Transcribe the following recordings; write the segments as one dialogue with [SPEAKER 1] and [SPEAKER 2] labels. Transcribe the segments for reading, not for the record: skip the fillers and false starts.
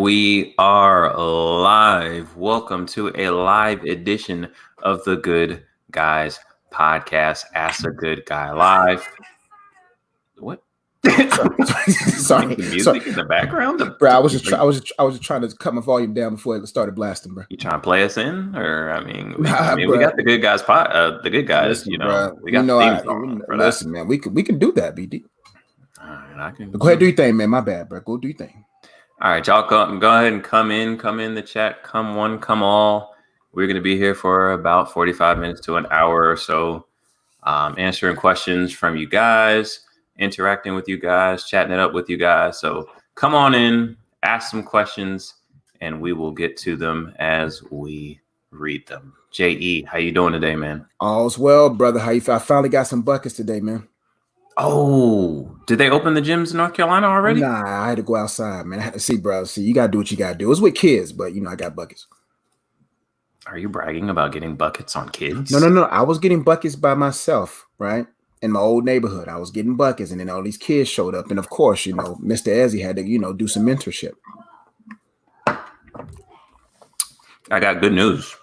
[SPEAKER 1] We are live. Welcome to a live edition of the Good Guys podcast. Ask a Good Guy Live. What?
[SPEAKER 2] Sorry.
[SPEAKER 1] The music in the background,
[SPEAKER 2] bro. I was just trying to cut my volume down before it started blasting, bro.
[SPEAKER 1] You trying to play us in, or we
[SPEAKER 2] Bruh.
[SPEAKER 1] got the Good Guys the Good Guys.
[SPEAKER 2] Listen,
[SPEAKER 1] we
[SPEAKER 2] you
[SPEAKER 1] got
[SPEAKER 2] know,
[SPEAKER 1] the theme song for
[SPEAKER 2] listen,
[SPEAKER 1] that.
[SPEAKER 2] man. We can do that, BD.
[SPEAKER 1] All right, I can.
[SPEAKER 2] Go ahead, do your thing, man. My bad, bro. Go do your thing.
[SPEAKER 1] All right, y'all go ahead and come in the chat. Come one, come all. We're going to be here for about 45 minutes to an hour or so, answering questions from you guys, interacting with you guys, chatting it up with you guys. So come on in, ask some questions, and we will get to them as we read them. J.E., how you doing today, man?
[SPEAKER 2] All's well, brother. How you feel? I finally got some buckets today, man.
[SPEAKER 1] Oh, did they open the gyms in North Carolina already?
[SPEAKER 2] Nah, I had to go outside, man. I had to see, bro. See, you got to do what you got to do. It was with kids, but, I got buckets.
[SPEAKER 1] Are you bragging about getting buckets on kids?
[SPEAKER 2] No. I was getting buckets by myself, right? In my old neighborhood, I was getting buckets, and then all these kids showed up. And, of course, Mr. Ezzy had to, do some mentorship.
[SPEAKER 1] I got good news.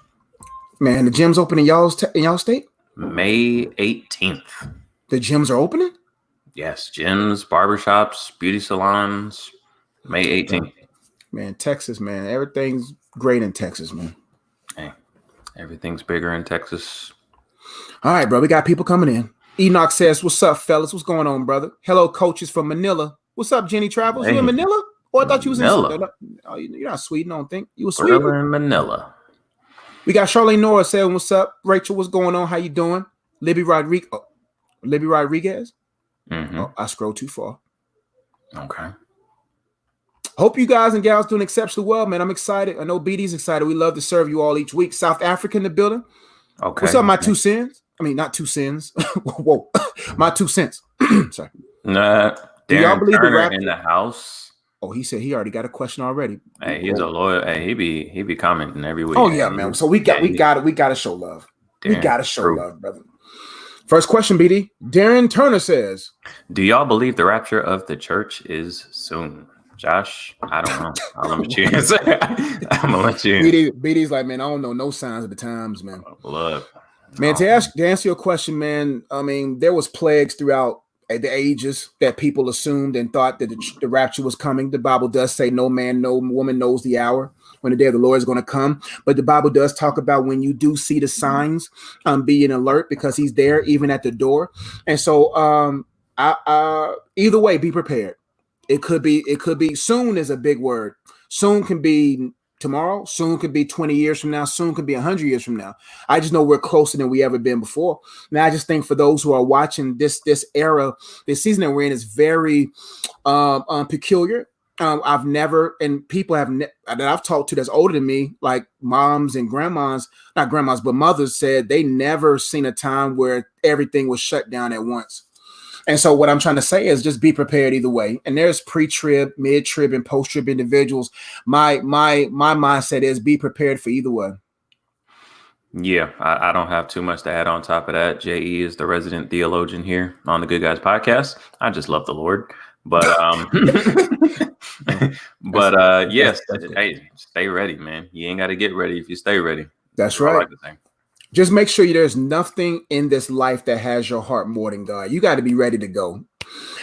[SPEAKER 2] Man, the gym's open in y'all state?
[SPEAKER 1] May 18th.
[SPEAKER 2] The gyms are opening?
[SPEAKER 1] Yes, gyms, barbershops, beauty salons, May 18th.
[SPEAKER 2] Man, Texas, man. Everything's great in Texas, man.
[SPEAKER 1] Hey, everything's bigger in Texas.
[SPEAKER 2] All right, bro. We got people coming in. Enoch says, what's up, fellas? What's going on, brother? Hello, coaches from Manila. What's up, Jenny Travels?
[SPEAKER 1] Hey.
[SPEAKER 2] You in Manila? Oh, I thought you was
[SPEAKER 1] Manila.
[SPEAKER 2] in... Oh, you're not Sweden, I don't think. You was Sweden?
[SPEAKER 1] in Manila.
[SPEAKER 2] We got Charlene Nora saying, what's up? Rachel, what's going on? How you doing? Libby Rodriguez.
[SPEAKER 1] Mm-hmm.
[SPEAKER 2] Oh, I scrolled too far.
[SPEAKER 1] Okay.
[SPEAKER 2] Hope you guys and gals doing exceptionally well, man. I'm excited. I know BD's excited. We love to serve you all each week. South Africa in the building.
[SPEAKER 1] Okay.
[SPEAKER 2] What's up, my 2 cents? I mean, not 2 cents. Whoa. My 2 cents. Sorry.
[SPEAKER 1] Nah.
[SPEAKER 2] Do y'all believe
[SPEAKER 1] Turner
[SPEAKER 2] the Rapture
[SPEAKER 1] in the house?
[SPEAKER 2] Oh, he said he already got a question already.
[SPEAKER 1] Hey, he's a loyal. Hey, he be commenting every week.
[SPEAKER 2] Oh yeah, man. So we got to show love. We got to show love, brother. First question, BD. Darren Turner says,
[SPEAKER 1] do y'all believe the rapture of the church is soon? Josh, I don't know. I'm gonna let you answer. I'm gonna let you.
[SPEAKER 2] BD's like, man, I don't know no signs of the times, man.
[SPEAKER 1] Look,
[SPEAKER 2] man, to answer your question, man. I mean, there was plagues throughout the ages that people assumed and thought that the rapture was coming. The Bible does say no man, no woman knows the hour when the day of the Lord is going to come. But the Bible does talk about when you do see the signs, being alert because he's there even at the door. And so either way, be prepared. It could be soon is a big word. Soon can be tomorrow. Soon could be 20 years from now. Soon could be 100 years from now. I just know we're closer than we ever been before. Now, I just think for those who are watching this era, this season that we're in is very peculiar. I've never, and people that I've talked to that's older than me, like moms and grandmas, not grandmas, but mothers said they never seen a time where everything was shut down at once. And so what I'm trying to say is just be prepared either way. And there's pre-trib, mid-trib, and post-trib individuals. My mindset is be prepared for either way.
[SPEAKER 1] Yeah, I don't have too much to add on top of that. J.E. is the resident theologian here on the Good Guys podcast. I just love the Lord. But yes, hey, stay ready, man. You ain't got to get ready if you stay ready.
[SPEAKER 2] That's right. Just make sure there's nothing in this life that has your heart more than God. You got to be ready to go.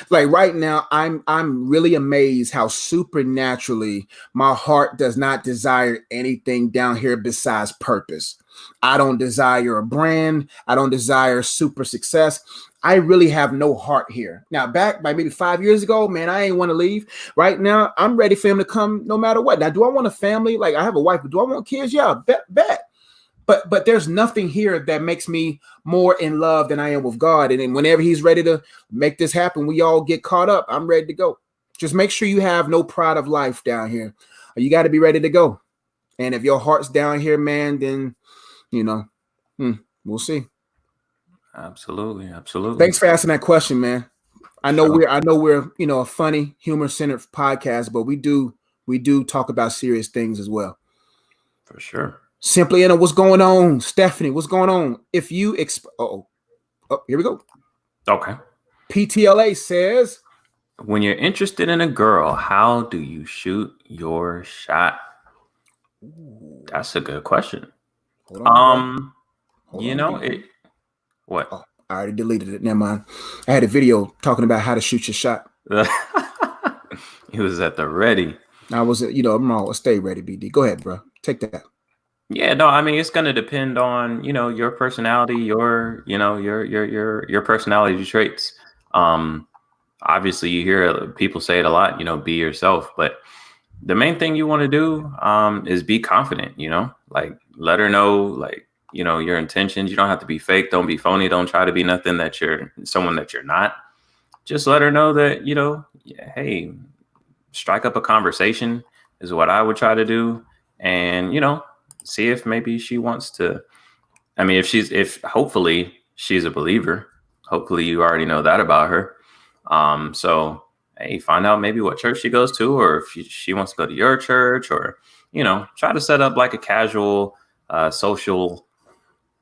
[SPEAKER 2] Like right now, I'm really amazed how supernaturally my heart does not desire anything down here besides purpose. I don't desire a brand. I don't desire super success. I really have no heart here. Now, back by maybe 5 years ago, man, I ain't want to leave. Right now, I'm ready for him to come no matter what. Now, do I want a family? Like I have a wife, but do I want kids? Yeah, bet. But there's nothing here that makes me more in love than I am with God. And then whenever he's ready to make this happen, we all get caught up. I'm ready to go. Just make sure you have no pride of life down here. You got to be ready to go. And if your heart's down here, man, then, we'll see.
[SPEAKER 1] Absolutely. Absolutely.
[SPEAKER 2] Thanks for asking that question, man. I know we're a funny, humor-centered podcast, but we do talk about serious things as well.
[SPEAKER 1] For sure.
[SPEAKER 2] Simply, what's going on? Stephanie, what's going on? If you here we go.
[SPEAKER 1] Okay.
[SPEAKER 2] PTLA says,
[SPEAKER 1] When you're interested in a girl, how do you shoot your shot?
[SPEAKER 2] Ooh.
[SPEAKER 1] That's a good question.
[SPEAKER 2] Hold on, bro. Hold
[SPEAKER 1] You
[SPEAKER 2] on,
[SPEAKER 1] know,
[SPEAKER 2] BD.
[SPEAKER 1] what?
[SPEAKER 2] Oh, I already deleted it. Never mind. I had a video talking about how to shoot your shot.
[SPEAKER 1] He was at the ready.
[SPEAKER 2] I was, I'm all stay ready, BD. Go ahead, bro. Take that.
[SPEAKER 1] Yeah, no, I mean it's gonna depend on, your personality, your personality traits. Um, Obviously you hear people say it a lot, be yourself, but the main thing you want to do is be confident, like let her know, like, your intentions. You don't have to be fake. Don't be phony. Don't try to be nothing that you're someone that you're not. Just let her know that, yeah, hey, strike up a conversation is what I would try to do. And, see if maybe she wants to. I mean, if hopefully she's a believer, hopefully you already know that about her. So hey, find out maybe what church she goes to, or if she wants to go to your church, or, try to set up like a casual social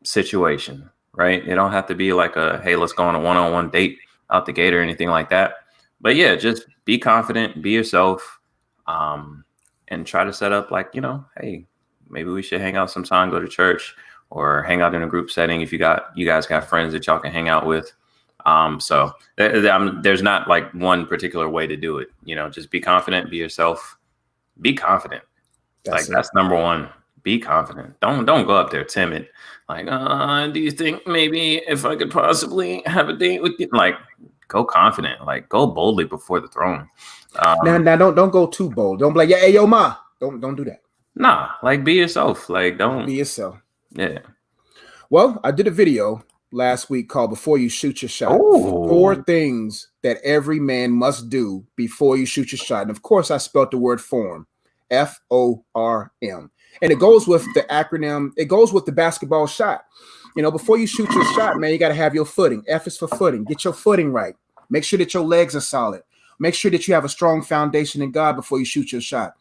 [SPEAKER 1] situation, right? It don't have to be like a, hey, let's go on a one-on-one date out the gate or anything like that. But yeah, just be confident, be yourself, and try to set up like, hey, maybe we should hang out sometime, go to church, or hang out in a group setting if you guys got friends that y'all can hang out with. So there's not like one particular way to do it. Just be confident, be yourself, be confident. That's number one. Be confident. Don't go up there timid. Like, do you think maybe if I could possibly have a date with you? Like, go confident. Like, go boldly before the throne.
[SPEAKER 2] Now, don't go too bold. Don't be like, yeah, hey, yo, ma. Don't do that.
[SPEAKER 1] Nah, like be yourself. Like, don't
[SPEAKER 2] be yourself.
[SPEAKER 1] Yeah.
[SPEAKER 2] Well, I did a video last week called "Before You Shoot Your Shot."
[SPEAKER 1] Ooh.
[SPEAKER 2] 4 things that every man must do before you shoot your shot. And of course, I spelled the word form, FORM. And it goes with the acronym. It goes with the basketball shot. Before you shoot your shot, man, you got to have your footing. F is for footing. Get your footing right. Make sure that your legs are solid. Make sure that you have a strong foundation in God before you shoot your shot.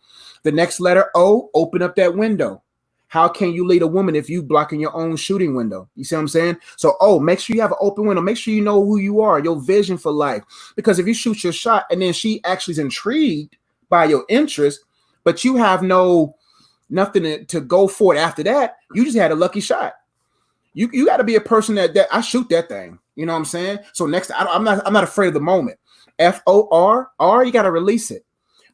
[SPEAKER 2] The next letter, O, open up that window. How can you lead a woman if you blocking your own shooting window? You see what I'm saying? So, make sure you have an open window. Make sure you know who you are, your vision for life. Because if you shoot your shot and then she actually is intrigued by your interest, but you have nothing to go for it after that, you just had a lucky shot. You got to be a person that I shoot that thing. You know what I'm saying? So next, I'm not afraid of the moment. FOR, you got to release it.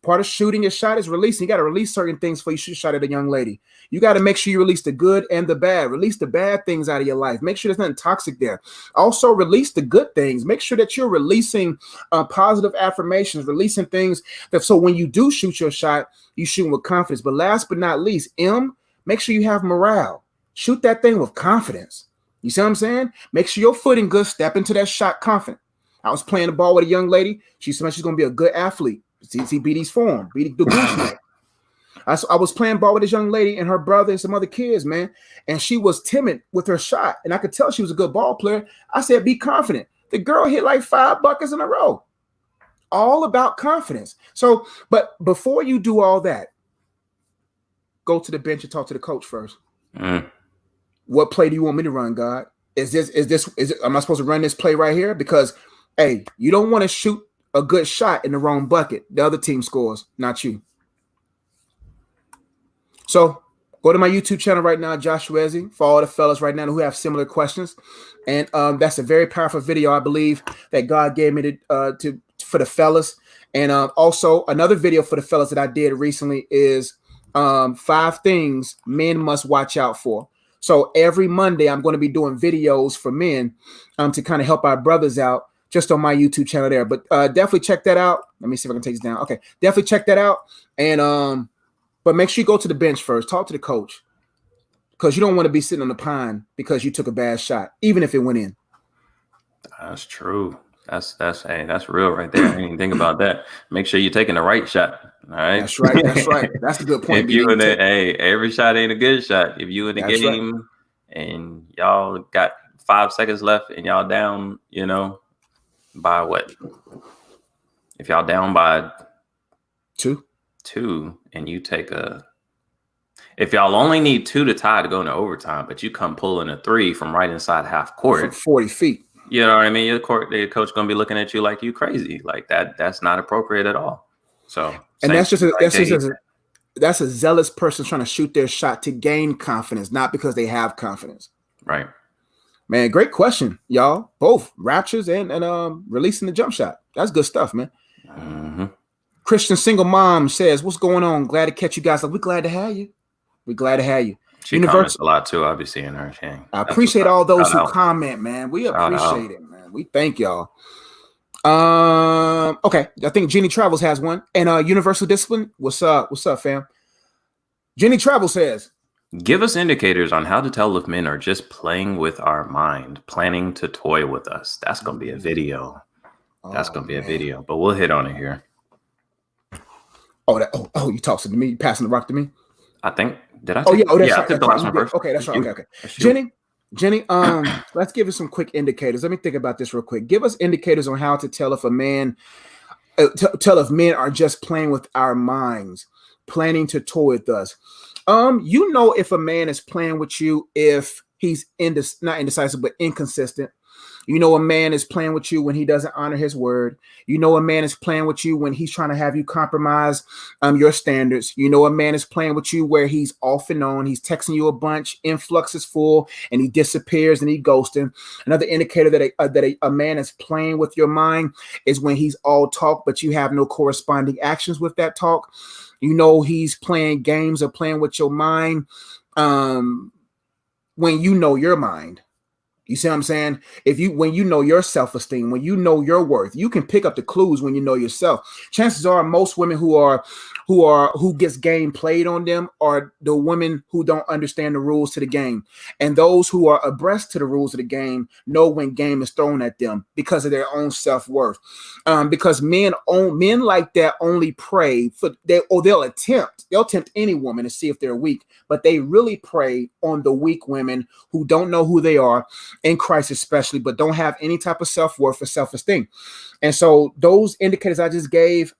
[SPEAKER 2] Part of shooting your shot is releasing. You got to release certain things before you shoot a shot at a young lady. You got to make sure you release the good and the bad. Release the bad things out of your life. Make sure there's nothing toxic there. Also, release the good things. Make sure that you're releasing positive affirmations, releasing things so when you do shoot your shot, you shoot with confidence. But last but not least, M, make sure you have morale. Shoot that thing with confidence. You see what I'm saying? Make sure your footing good. Step into that shot confident. I was playing the ball with a young lady. She said she's going to be a good athlete. See BD's form. BD the goose. I was playing ball with this young lady and her brother and some other kids, man. And she was timid with her shot. And I could tell she was a good ball player. I said, be confident. The girl hit like 5 buckets in a row. All about confidence. So, but before you do all that, go to the bench and talk to the coach first. What play do you want me to run, God? Am I supposed to run this play right here? Because, hey, you don't want to shoot a good shot in the wrong bucket. The other team scores, not you. So go to my YouTube channel right now, Joshua Ezzy, for all the fellas right now who have similar questions. And that's a very powerful video, I believe, that God gave me for the fellas. And also another video for the fellas that I did recently is 5 things men must watch out for. So every Monday, I'm going to be doing videos for men to kind of help our brothers out just on my YouTube channel there. But definitely check that out. Let me see if I can take this down. Okay, definitely check that out. And but make sure you go to the bench first. Talk to the coach. Because you don't want to be sitting on the pine because you took a bad shot, even if it went in.
[SPEAKER 1] That's true. That's real right there. I didn't even think about that. Make sure you're taking the right shot. All right.
[SPEAKER 2] That's right. That's a good point.
[SPEAKER 1] If you in every shot ain't a good shot. If you in the game and y'all got 5 seconds left and y'all down, by what? If y'all down by
[SPEAKER 2] 2
[SPEAKER 1] and you take if y'all only need 2 to tie to go into overtime, but you come pulling a 3 from right inside half court
[SPEAKER 2] from 40 feet.
[SPEAKER 1] You know what I mean? The coach gonna be looking at you like you crazy. Like that's not appropriate at all. So
[SPEAKER 2] And
[SPEAKER 1] same thing like KD.
[SPEAKER 2] that's a zealous person trying to shoot their shot to gain confidence, not because they have confidence.
[SPEAKER 1] Right.
[SPEAKER 2] Man, great question, y'all. Both Raptures and releasing the jump shot. That's good stuff, man.
[SPEAKER 1] Mm-hmm.
[SPEAKER 2] Christian single mom says, "What's going on? Glad to catch you guys. Like, we're glad to have you. We're glad to have you.
[SPEAKER 1] She comments a lot too, obviously, in her thing.
[SPEAKER 2] I appreciate all those who
[SPEAKER 1] out.
[SPEAKER 2] comment, man. We
[SPEAKER 1] Shout
[SPEAKER 2] appreciate
[SPEAKER 1] out.
[SPEAKER 2] it, man. We thank y'all. Okay. I think Jenny Travels has one. And Universal Discipline. What's up? What's up, fam? Jenny Travel says,
[SPEAKER 1] give us indicators on how to tell if men are just playing with our mind, planning to toy with us. That's gonna be a video. That's gonna be a video, but we'll hit on it here.
[SPEAKER 2] You talking to me? You passing the rock to me?
[SPEAKER 1] I think. Did I?
[SPEAKER 2] That's right.
[SPEAKER 1] I took the last one first.
[SPEAKER 2] Okay, that's right. Okay. Jenny, let's give us some quick indicators. Let me think about this real quick. Give us indicators on how to tell if a man, tell if men are just playing with our minds, planning to toy with us. You know if a man is playing with you if he's not indecisive but inconsistent. You know a man is playing with you when he doesn't honor his word. You know a man is playing with you when he's trying to have you compromise your standards. You know a man is playing with you where he's off and on. He's texting you a bunch, influx is full, and he disappears and he ghosting. Another indicator that a man is playing with your mind is when he's all talk, but you have no corresponding actions with that talk. You know he's playing games or playing with your mind when you know your mind. You see what I'm saying? When you know your self-esteem, when you know your worth, you can pick up the clues when you know yourself. Chances are most women who gets game played on them are the women who don't understand the rules to the game. And those who are abreast to the rules of the game know when game is thrown at them because of their own self-worth. Because men like that only prey they'll tempt any woman to see if they're weak, but they really prey on the weak women who don't know who they are in Christ especially, but don't have any type of self-worth or self-esteem. And so those indicators I just gave,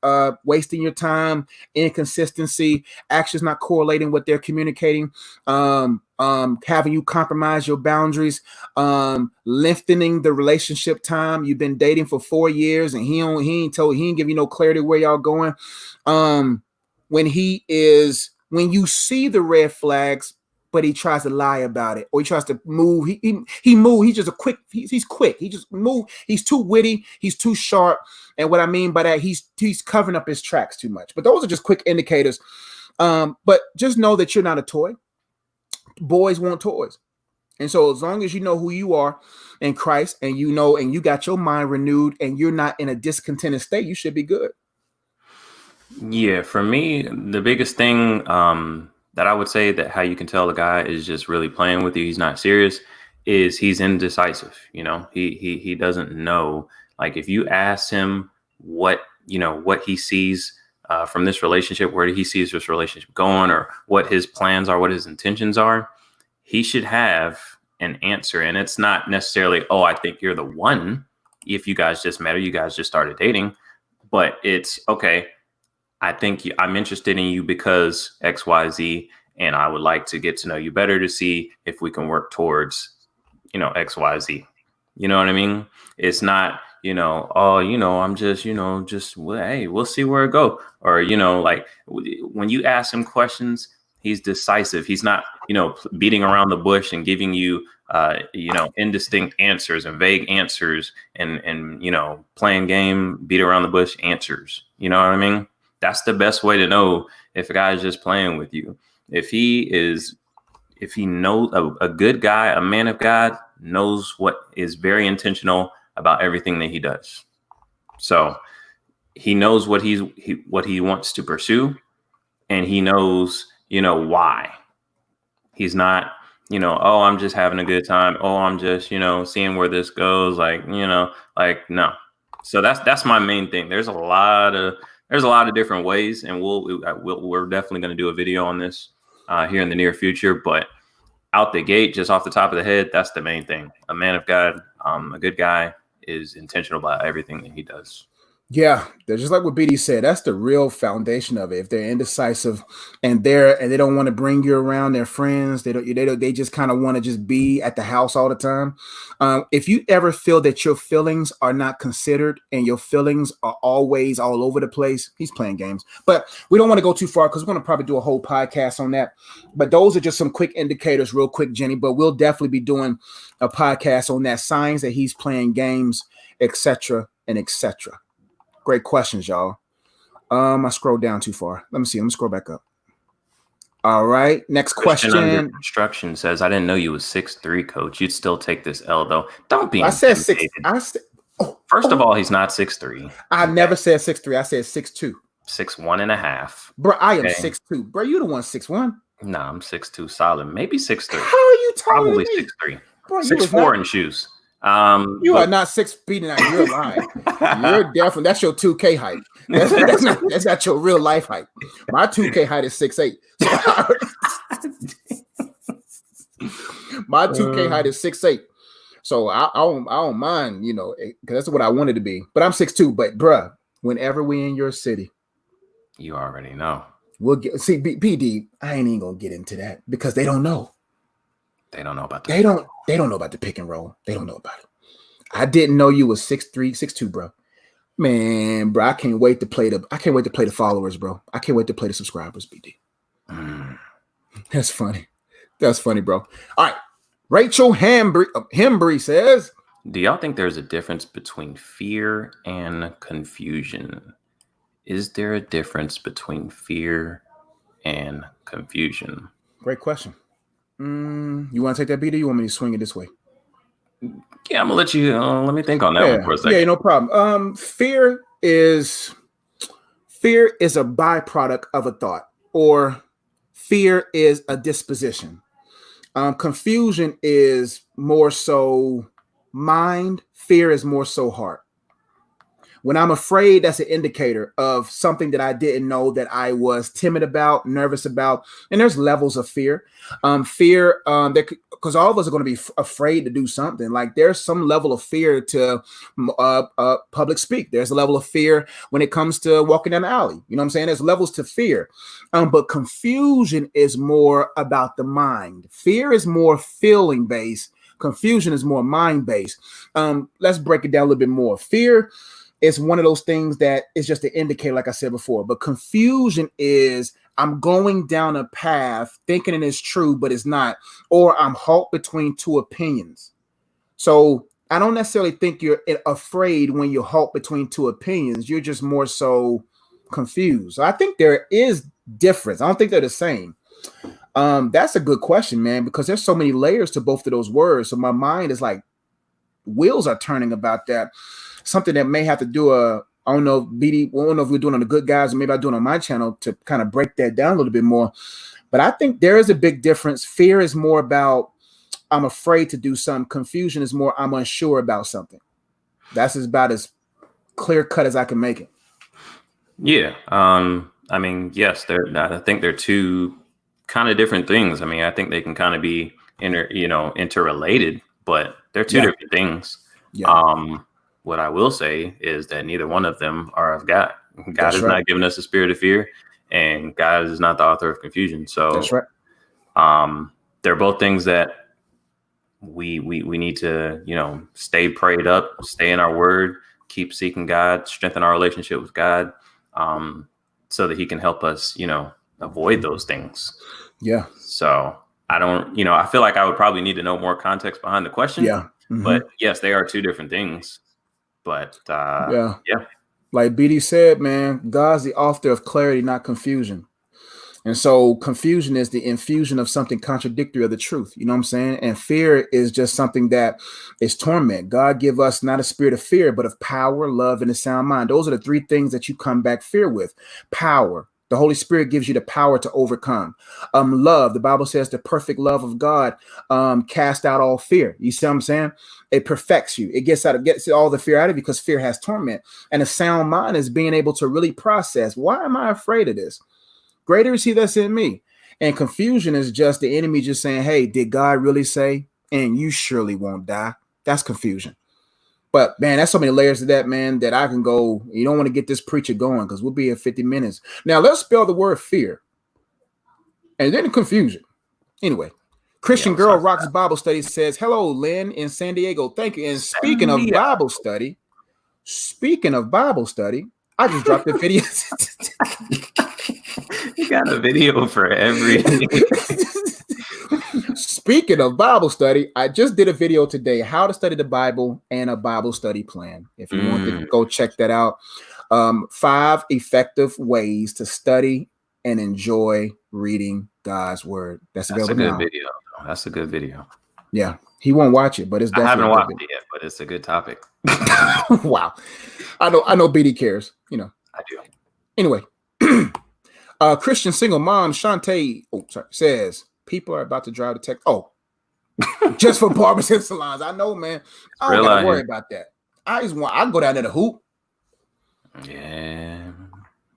[SPEAKER 2] wasting your time, inconsistency, actions not correlating what they're communicating, having you compromise your boundaries, lengthening the relationship time. You've been dating for 4 years and he ain't give you no clarity where y'all going. When you see the red flags, but he tries to lie about it, or he tries to move. He move. He's just he's quick. He just move. He's too witty. He's too sharp. And what I mean by that, he's covering up his tracks too much. But those are just quick indicators. But just know that you're not a toy. Boys want toys. And so as long as you know who you are in Christ and you got your mind renewed and you're not in a discontented state, you should be good.
[SPEAKER 1] Yeah, for me, the biggest thing that I would say that how you can tell a guy is just really playing with you, he's not serious, is he's indecisive. He doesn't know. Like if you ask him what he sees from this relationship, where he sees this relationship going, or what his plans are, what his intentions are, he should have an answer. And it's not necessarily, oh, I think you're the one, if you guys just met or you guys just started dating, but it's okay. I think I'm interested in you because X, Y, Z, and I would like to get to know you better to see if we can work towards, X, Y, Z. You know what I mean? It's not, I'm just, hey, we'll see where it go. Or, like when you ask him questions, he's decisive. He's not, beating around the bush and giving you, indistinct answers and vague answers and playing game, beat around the bush answers. You know what I mean? That's the best way to know if a guy is just playing with you. If he knows a good guy, a man of God, knows what is very intentional about everything that he does. So he knows what he wants to pursue, and he knows, why. He's not, oh, I'm just having a good time. Oh, I'm just, seeing where this goes. No. So that's my main thing. There's a lot of different ways, and we're definitely going to do a video on this here in the near future. But out the gate, just off the top of the head, that's the main thing. A man of God, a good guy, is intentional about everything that he does.
[SPEAKER 2] Yeah, they're just like what BD said. That's the real foundation of it. If they're indecisive and they don't want to bring you around their friends, they just kind of want to just be at the house all the time. If you ever feel that your feelings are not considered and your feelings are always all over the place, he's playing games. But we don't want to go too far because we're going to probably do a whole podcast on that. But those are just some quick indicators, real quick, Jenny. But we'll definitely be doing a podcast on that, signs that he's playing games, etc. and etc. Great questions, y'all. I scrolled down too far. Let me see. Let me scroll back up. All right. Next
[SPEAKER 1] Christian under
[SPEAKER 2] question.
[SPEAKER 1] construction says, I didn't know you was 6'3", coach. You'd still take this L though. Don't be
[SPEAKER 2] I said
[SPEAKER 1] intimidated.
[SPEAKER 2] 6. I said,
[SPEAKER 1] First of all, he's not 6'3".
[SPEAKER 2] I never said 6'3". I said 6'2".
[SPEAKER 1] 6'1.5".
[SPEAKER 2] Bro, I am 6'2". Bro, you the one 6'1".
[SPEAKER 1] Nah, I'm 6'2", solid. Maybe 6'3".
[SPEAKER 2] How are you taller
[SPEAKER 1] Probably
[SPEAKER 2] than me?
[SPEAKER 1] 6'3".
[SPEAKER 2] Bro,
[SPEAKER 1] 6'4" in shoes.
[SPEAKER 2] You are not 6 feet and you're lying. You're definitely, that's your 2K height. That's not your real life height. My 2K height is 6'8". My 2K height is 6'8". So I don't mind, because that's what I wanted to be. But I'm 6'2". But bruh, whenever we in your city,
[SPEAKER 1] you already know.
[SPEAKER 2] We'll get PD. I ain't even gonna get into that because they don't know.
[SPEAKER 1] They don't know about
[SPEAKER 2] They don't know about the pick and roll. They don't know about it. I didn't know you was 6'3", 6'2", bro. Man, bro, I can't wait to play the followers, bro. I can't wait to play the subscribers, BD. That's funny. That's funny, bro. All right. Rachel Hembry says,
[SPEAKER 1] do y'all think there's a difference between fear and confusion? Is there a difference between fear and confusion?
[SPEAKER 2] Great question. You want to take that, BD? You want me to swing it this way?
[SPEAKER 1] Yeah, I'm gonna let you. Let me think on that one for a second.
[SPEAKER 2] Yeah, no problem. Fear is a byproduct of a thought, or fear is a disposition. Confusion is more so mind. Fear is more so heart. When I'm afraid, that's an indicator of something that I didn't know, that I was timid about, nervous about. And there's levels of fear. Fear, because all of us are going to be afraid to do something. Like there's some level of fear to public speak. There's a level of fear when it comes to walking down the alley. You know what I'm saying? There's levels to fear. But confusion is more about the mind. Fear is more feeling based. Confusion is more mind based. Let's break it down a little bit more. Fear is one of those things that is just an indicator, like I said before. But confusion is I'm going down a path thinking it is true, but it's not. Or I'm halt between two opinions. So I don't necessarily think you're afraid when you halt between two opinions. You're just more so confused. So I think there is difference. I don't think they're the same. That's a good question, man, because there's so many layers to both of those words. So my mind is like, wheels are turning about that. Something that may have to do I don't know, BD, I don't know if we're doing on the Good Guys or maybe I do it on my channel to kind of break that down a little bit more. But I think there is a big difference. Fear is more about I'm afraid to do something. Confusion is more I'm unsure about something. That's about as clear cut as I can make it.
[SPEAKER 1] Yeah. I mean, yes, I think they're two kind of different things. I mean, I think they can kind of be interrelated, but they're two different things. Yeah. What I will say is that neither one of them are of God. God has not given us a spirit of fear, and God is not the author of confusion. So
[SPEAKER 2] that's right.
[SPEAKER 1] They're both things that we need to, stay prayed up, stay in our word, keep seeking God, strengthen our relationship with God, so that he can help us, avoid those things.
[SPEAKER 2] Yeah.
[SPEAKER 1] So I don't, I feel like I would probably need to know more context behind the question.
[SPEAKER 2] Yeah. Mm-hmm.
[SPEAKER 1] But yes, they are two different things. But yeah.
[SPEAKER 2] Like BD said, man, God's the author of clarity, not confusion. And so confusion is the infusion of something contradictory of the truth. You know what I'm saying? And fear is just something that is torment. God give us not a spirit of fear, but of power, love, and a sound mind. Those are the three things that you come back fear with. Power. The Holy Spirit gives you the power to overcome. Love. The Bible says the perfect love of God cast out all fear. You see what I'm saying? It perfects you. It gets all the fear out of you because fear has torment. And a sound mind is being able to really process. Why am I afraid of this? Greater is he that's in me. And confusion is just the enemy just saying, hey, did God really say? And you surely won't die. That's confusion. But man, that's so many layers to that, man, that I can go. You don't want to get this preacher going because we'll be in 50 minutes. Now let's spell the word fear and then confusion. Anyway, Christian Girl Rocks Bible Study says, hello, Lynn in San Diego. Thank you. And speaking of Bible study, I just dropped a video.
[SPEAKER 1] You got a video for every.
[SPEAKER 2] Speaking of Bible study, I just did a video today, how to study the Bible and a Bible study plan. If you want to go check that out. 5 effective ways to study and enjoy reading God's word. That's a good
[SPEAKER 1] video. That's a good video.
[SPEAKER 2] Yeah. He won't watch it, but it's definitely.
[SPEAKER 1] I haven't watched it yet, but it's a good topic.
[SPEAKER 2] Wow. I know BD cares, you know.
[SPEAKER 1] I do.
[SPEAKER 2] Anyway, Christian single mom Shantae says people are about to drive to Texas. Oh, just for barbers and salons. I know, man. I don't gotta worry about that. I can go down there to hoop.
[SPEAKER 1] Yeah.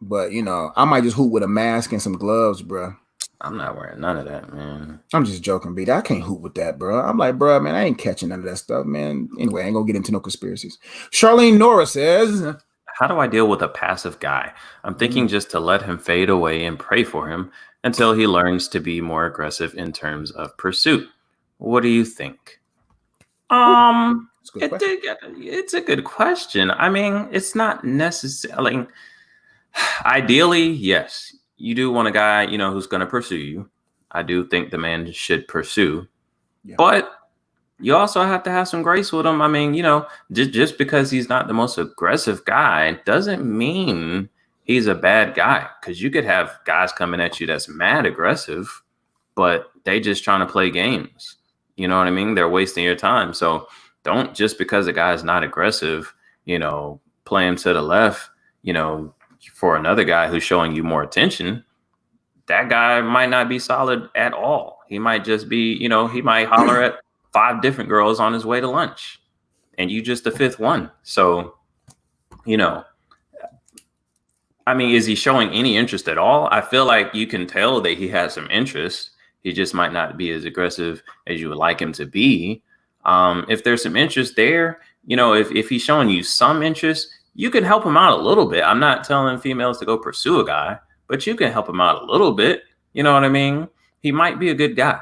[SPEAKER 2] But you know, I might just hoop with a mask and some gloves, bro.
[SPEAKER 1] I'm not wearing none of that, man.
[SPEAKER 2] I'm just joking, BD. I can't hoop with that, bro. I'm like, bro, man, I ain't catching none of that stuff, man. Anyway, I ain't gonna get into no conspiracies. Charlene Nora says,
[SPEAKER 1] how do I deal with a passive guy? I'm thinking just to let him fade away and pray for him until he learns to be more aggressive in terms of pursuit. What do you think? It's a good question. I mean, it's not necessarily. Ideally, yes, you do want a guy, you know, who's going to pursue you. I do think the man should pursue, but you also have to have some grace with him. I mean, you know, just because he's not the most aggressive guy doesn't mean he's a bad guy, because you could have guys coming at you that's mad aggressive, but they just trying to play games. You know what I mean? They're wasting your time. So don't, just because a guy's not aggressive, you know, play him to the left, you know, for another guy who's showing you more attention. That guy might not be solid at all. He might just be, you know, he might holler at 5 different girls on his way to lunch and you just the 5th one. So, you know, I mean, is he showing any interest at all? I feel like you can tell that he has some interest. He just might not be as aggressive as you would like him to be. If there's some interest there, you know, if he's showing you some interest, you can help him out a little bit. I'm not telling females to go pursue a guy, but you can help him out a little bit. You know what I mean? He might be a good guy.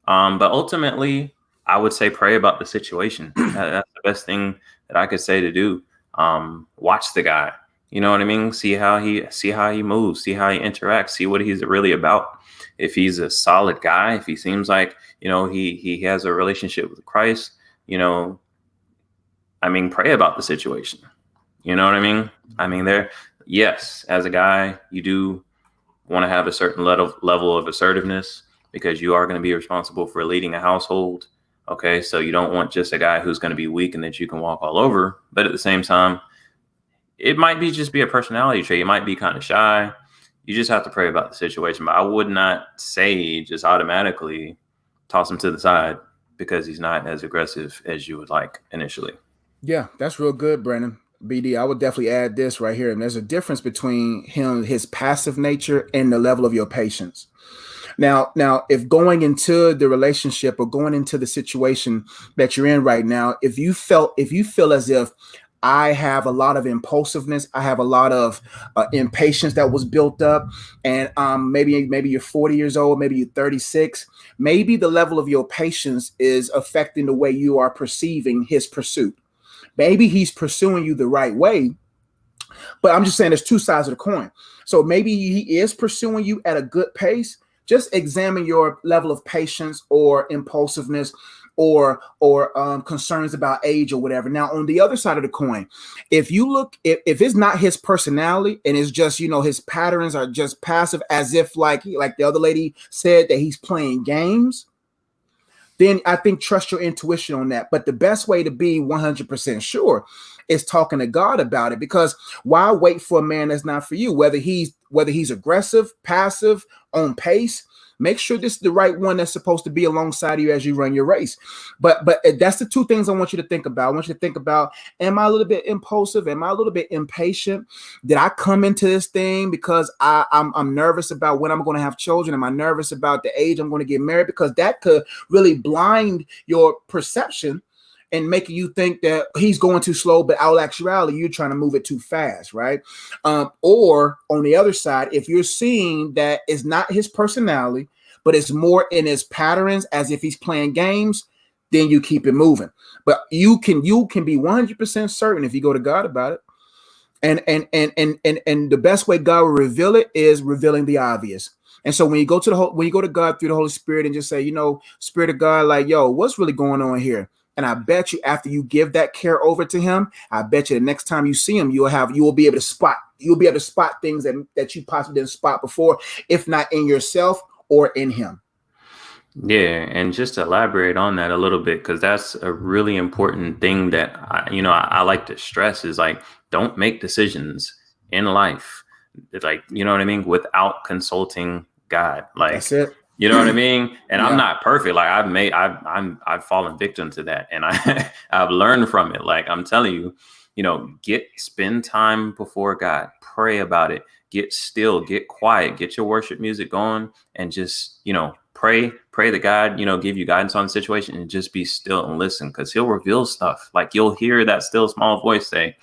[SPEAKER 1] But ultimately, I would say pray about the situation. That's the best thing that I could say to do. Watch the guy. You know what I mean? See how he moves, see how he interacts, see what he's really about. If he's a solid guy, if he seems like, you know, he has a relationship with Christ, you know, I mean, pray about the situation. You know what I mean? I mean, yes, as a guy, you do want to have a certain level of assertiveness, because you are going to be responsible for leading a household. Okay, so you don't want just a guy who's going to be weak and that you can walk all over. But at the same time, it might just be a personality trait. You might be kind of shy. You just have to pray about the situation. But I would not say just automatically toss him to the side because he's not as aggressive as you would like initially.
[SPEAKER 2] Yeah, that's real good, Brandon. BD, I would definitely add this right here. And there's a difference between his passive nature and the level of your patience. Now, if going into the relationship or going into the situation that you're in right now, if you feel as if I have a lot of impulsiveness, I have a lot of impatience that was built up, and maybe you're 40 years old, maybe you're 36, maybe the level of your patience is affecting the way you are perceiving his pursuit. Maybe he's pursuing you the right way, but I'm just saying there's 2 sides of the coin. So maybe he is pursuing you at a good pace. Just examine your level of patience or impulsiveness or concerns about age or whatever. Now, on the other side of the coin, if you look, if it's not his personality and it's just, you know, his patterns are just passive, as if like the other lady said, that he's playing games, then I think trust your intuition on that. But the best way to be 100% sure is talking to God about it, because why wait for a man that's not for you? Whether he's aggressive, passive, on pace, make sure this is the right one that's supposed to be alongside you as you run your race. But that's the 2 things I want you to think about. I want you to think about, am I a little bit impulsive? Am I a little bit impatient? Did I come into this thing because I'm nervous about when I'm going to have children? Am I nervous about the age I'm going to get married? Because that could really blind your perception and making you think that he's going too slow, but all actuality, you're trying to move it too fast, right? Or on the other side, if you're seeing that it's not his personality, but it's more in his patterns, as if he's playing games, then you keep it moving. But you can be 100% certain if you go to God about it. And the best way God will reveal it is revealing the obvious. And so when you go to God through the Holy Spirit and just say, Spirit of God, like, yo, what's really going on here? And I bet you after you give that care over to him, I bet you the next time you see him, you will be able to spot things that you possibly didn't spot before, if not in yourself or in him.
[SPEAKER 1] Yeah, and just to elaborate on that a little bit, because that's a really important thing that I like to stress is like, don't make decisions in life, like, you know what I mean, without consulting God. Like,
[SPEAKER 2] that's it.
[SPEAKER 1] You know what I mean? And
[SPEAKER 2] Yeah.
[SPEAKER 1] I'm not perfect. Like I've fallen victim to that, and I've learned from it. Like I'm telling you, spend time before God, pray about it, get still, get quiet, get your worship music going, and just pray to God, give you guidance on the situation, and just be still and listen, because he'll reveal stuff. Like you'll hear that still small voice say,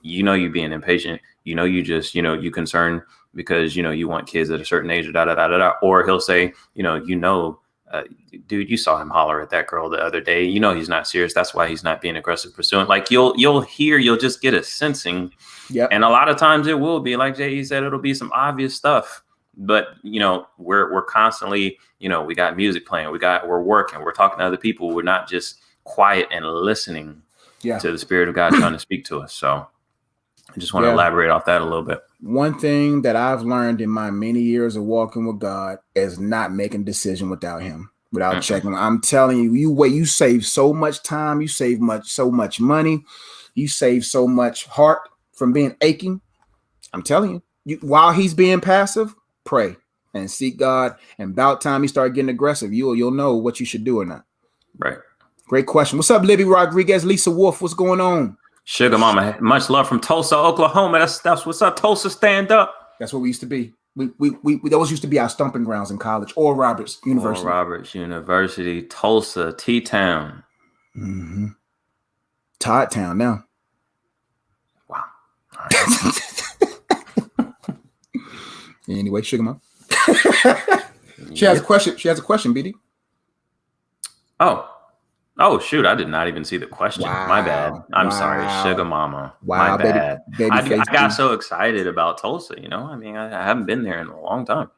[SPEAKER 1] you being impatient, you just, you concerned because, you want kids at a certain age, or or he'll say, dude, you saw him holler at that girl the other day. He's not serious. That's why he's not being aggressive pursuing. Like you'll just get a sensing.
[SPEAKER 2] Yeah.
[SPEAKER 1] And a lot of times it will be, like J.E. said, it'll be some obvious stuff. But, we're constantly, we got music playing, we're working, we're talking to other people. We're not just quiet and listening to the Spirit of God trying to speak to us. So I just want to elaborate off that a little bit.
[SPEAKER 2] One thing that I've learned in my many years of walking with God is not making a decision without him, without checking. I'm telling you, you save so much time, you save so much money, you save so much heart from being aching. I'm telling you, while he's being passive, pray and seek God. And about time you start getting aggressive, you'll know what you should do or not.
[SPEAKER 1] Right.
[SPEAKER 2] Great question. What's up, Libby Rodriguez, Lisa Wolf? What's going on?
[SPEAKER 1] Sugar Mama, much love from Tulsa, Oklahoma. That's what's up. Tulsa, stand up.
[SPEAKER 2] That's what we used to be. We those used to be our stomping grounds in college. Or Roberts University.
[SPEAKER 1] Tulsa, T-Town.
[SPEAKER 2] Mm-hmm. Todd Town now.
[SPEAKER 1] Wow. All right.
[SPEAKER 2] Anyway, Sugar Mom. She has a question. BD.
[SPEAKER 1] Oh, shoot. I did not even see the question. Wow. My bad. I'm sorry. Sugar Mama.
[SPEAKER 2] Wow.
[SPEAKER 1] My bad.
[SPEAKER 2] Baby
[SPEAKER 1] I got so excited about Tulsa, I haven't been there in a long time.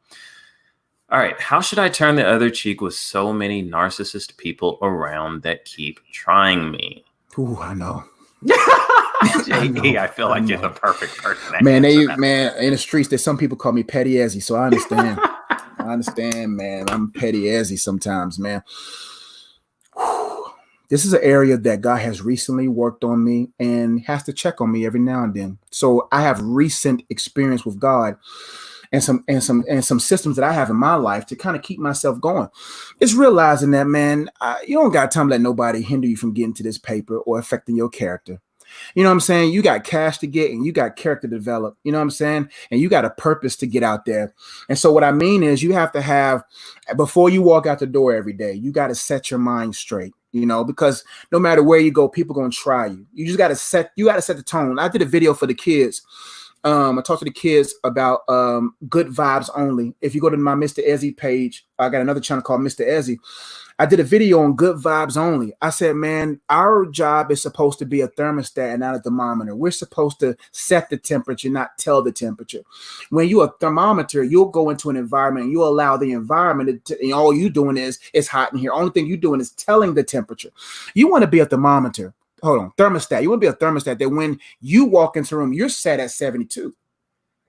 [SPEAKER 1] All right. How should I turn the other cheek with so many narcissist people around that keep trying me?
[SPEAKER 2] Ooh, I know.
[SPEAKER 1] JD, I feel like you're the perfect person.
[SPEAKER 2] Man, in the streets, there's some people call me Petty Ezzy, so I understand. Man. I'm Petty Ezzy sometimes, man. This is an area that God has recently worked on me and has to check on me every now and then. So I have recent experience with God and some systems that I have in my life to kind of keep myself going. It's realizing that, man, you don't got time to let nobody hinder you from getting to this paper or affecting your character. You know what I'm saying? You got cash to get and you got character to develop. You know what I'm saying? And you got a purpose to get out there. And so what I mean is you have to have, before you walk out the door every day, you got to set your mind straight, because no matter where you go, people are going to try you. You just got to set the tone. I did a video for the kids. I talked to the kids about good vibes only. If you go to my Mr. Ezzy page, I got another channel called Mr. Ezzy. I did a video on good vibes only. I said, man, our job is supposed to be a thermostat and not a thermometer. We're supposed to set the temperature, not tell the temperature. When you're a thermometer, you'll go into an environment and you'll allow the environment and all you're doing is it's hot in here. Only thing you're doing is telling the temperature. You want to be a thermometer. Thermostat. You want to be a thermostat that when you walk into a room, you're set at 72.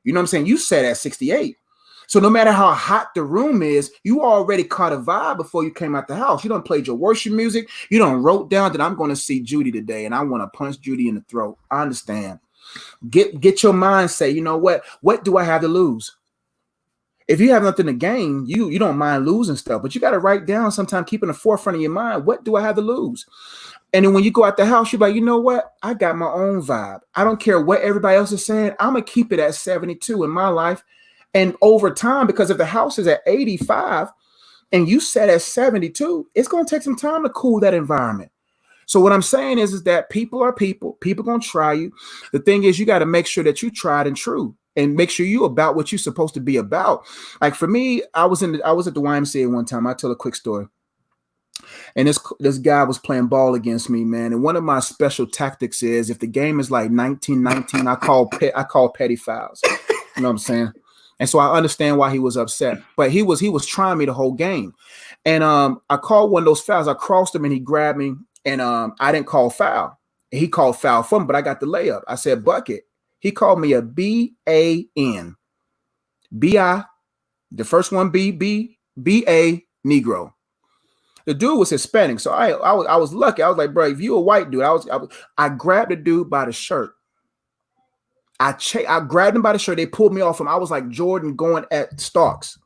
[SPEAKER 2] You know what I'm saying? You set at 68. So no matter how hot the room is, you already caught a vibe before you came out the house. You done played your worship music. You done wrote down that I'm going to see Judy today and I want to punch Judy in the throat. I understand. Get your mind say, you know what? What do I have to lose? If you have nothing to gain, you don't mind losing stuff, but you got to write down sometime, keep in the forefront of your mind, what do I have to lose? And then when you go out the house, you're like, you know what? I got my own vibe. I don't care what everybody else is saying. I'm going to keep it at 72 in my life. And over time, because if the house is at 85 and you set at 72, it's going to take some time to cool that environment. So what I'm saying is that people are people. People gonna try you. The thing is, you got to make sure that you tried and true, and make sure you about what you're supposed to be about. Like for me, I was at the YMCA one time. I tell a quick story. And this guy was playing ball against me, man. And one of my special tactics is if the game is like 19-19, I call petty fouls. You know what I'm saying? And so I understand why he was upset. But he was trying me the whole game. And I called one of those fouls. I crossed him and he grabbed me. And I didn't call foul. He called foul for me, but I got the layup. I said bucket. He called me a BAN. BI, the first one BA Negro. The dude was Hispanic, so I was lucky. I was like, bro, if you a white dude, I grabbed the dude by the shirt. I grabbed him by the shirt. They pulled me off him. I was like Jordan going at Starks.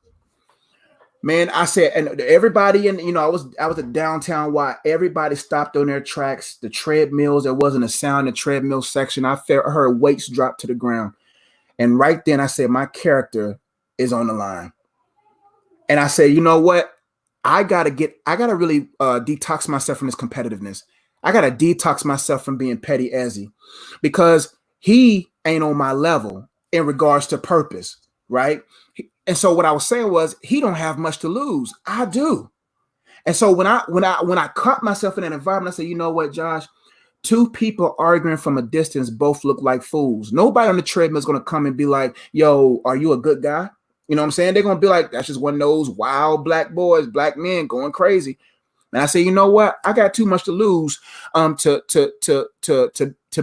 [SPEAKER 2] Man, I said, and everybody I was at downtown. Why everybody stopped on their tracks. The treadmills, there wasn't a sound in the treadmill section. I heard weights drop to the ground, and right then I said, my character is on the line. And I said, you know what? I gotta really detox myself from this competitiveness. I gotta detox myself from being petty Ezzy, because he ain't on my level in regards to purpose, right? And so what I was saying was he don't have much to lose. I do. And so when I caught myself in that environment, I said, you know what, Josh? Two people arguing from a distance both look like fools. Nobody on the treadmill is gonna come and be like, yo, are you a good guy? You know what I'm saying? They're gonna be like, that's just one of those wild black boys, black men going crazy. And I say, you know what? I got too much to lose to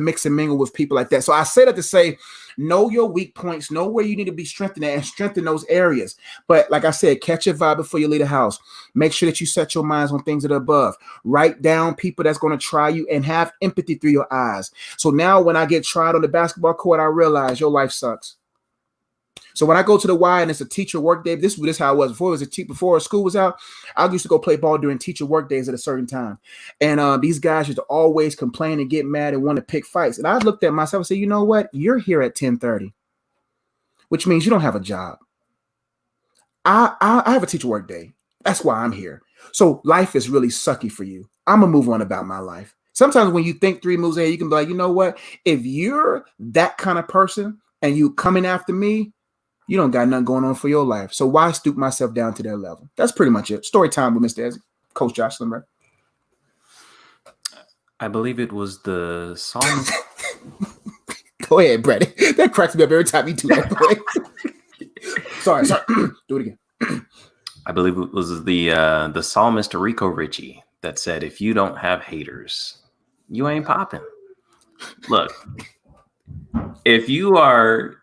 [SPEAKER 2] mix and mingle with people like that. So I say that to say, know your weak points, know where you need to be strengthened at, and strengthen those areas. But like I said, catch your vibe before you leave the house. Make sure that you set your minds on things that are above. Write down people that's going to try you and have empathy through your eyes. So now when I get tried on the basketball court, I realize your life sucks. So when I go to the Y and it's a teacher work day, this is how it was before. Before school was out, I used to go play ball during teacher work days at a certain time. And these guys used to always complain and get mad and want to pick fights. And I looked at myself and said, you know what? You're here at 10:30, which means you don't have a job. I have a teacher work day. That's why I'm here. So life is really sucky for you. I'm going to move on about my life. Sometimes when you think 3 moves ahead, you can be like, you know what? If you're that kind of person and you coming after me, you don't got nothing going on for your life. So why stoop myself down to their level? That's pretty much it. Story time with Mr. Ezzy, Coach Josh Limber.
[SPEAKER 1] I believe it was the psalmist.
[SPEAKER 2] Go ahead, Brady. That cracks me up every time you do that. sorry. Do it again.
[SPEAKER 1] I believe it was the psalmist Rico Richie that said, if you don't have haters, you ain't popping. Look, if you are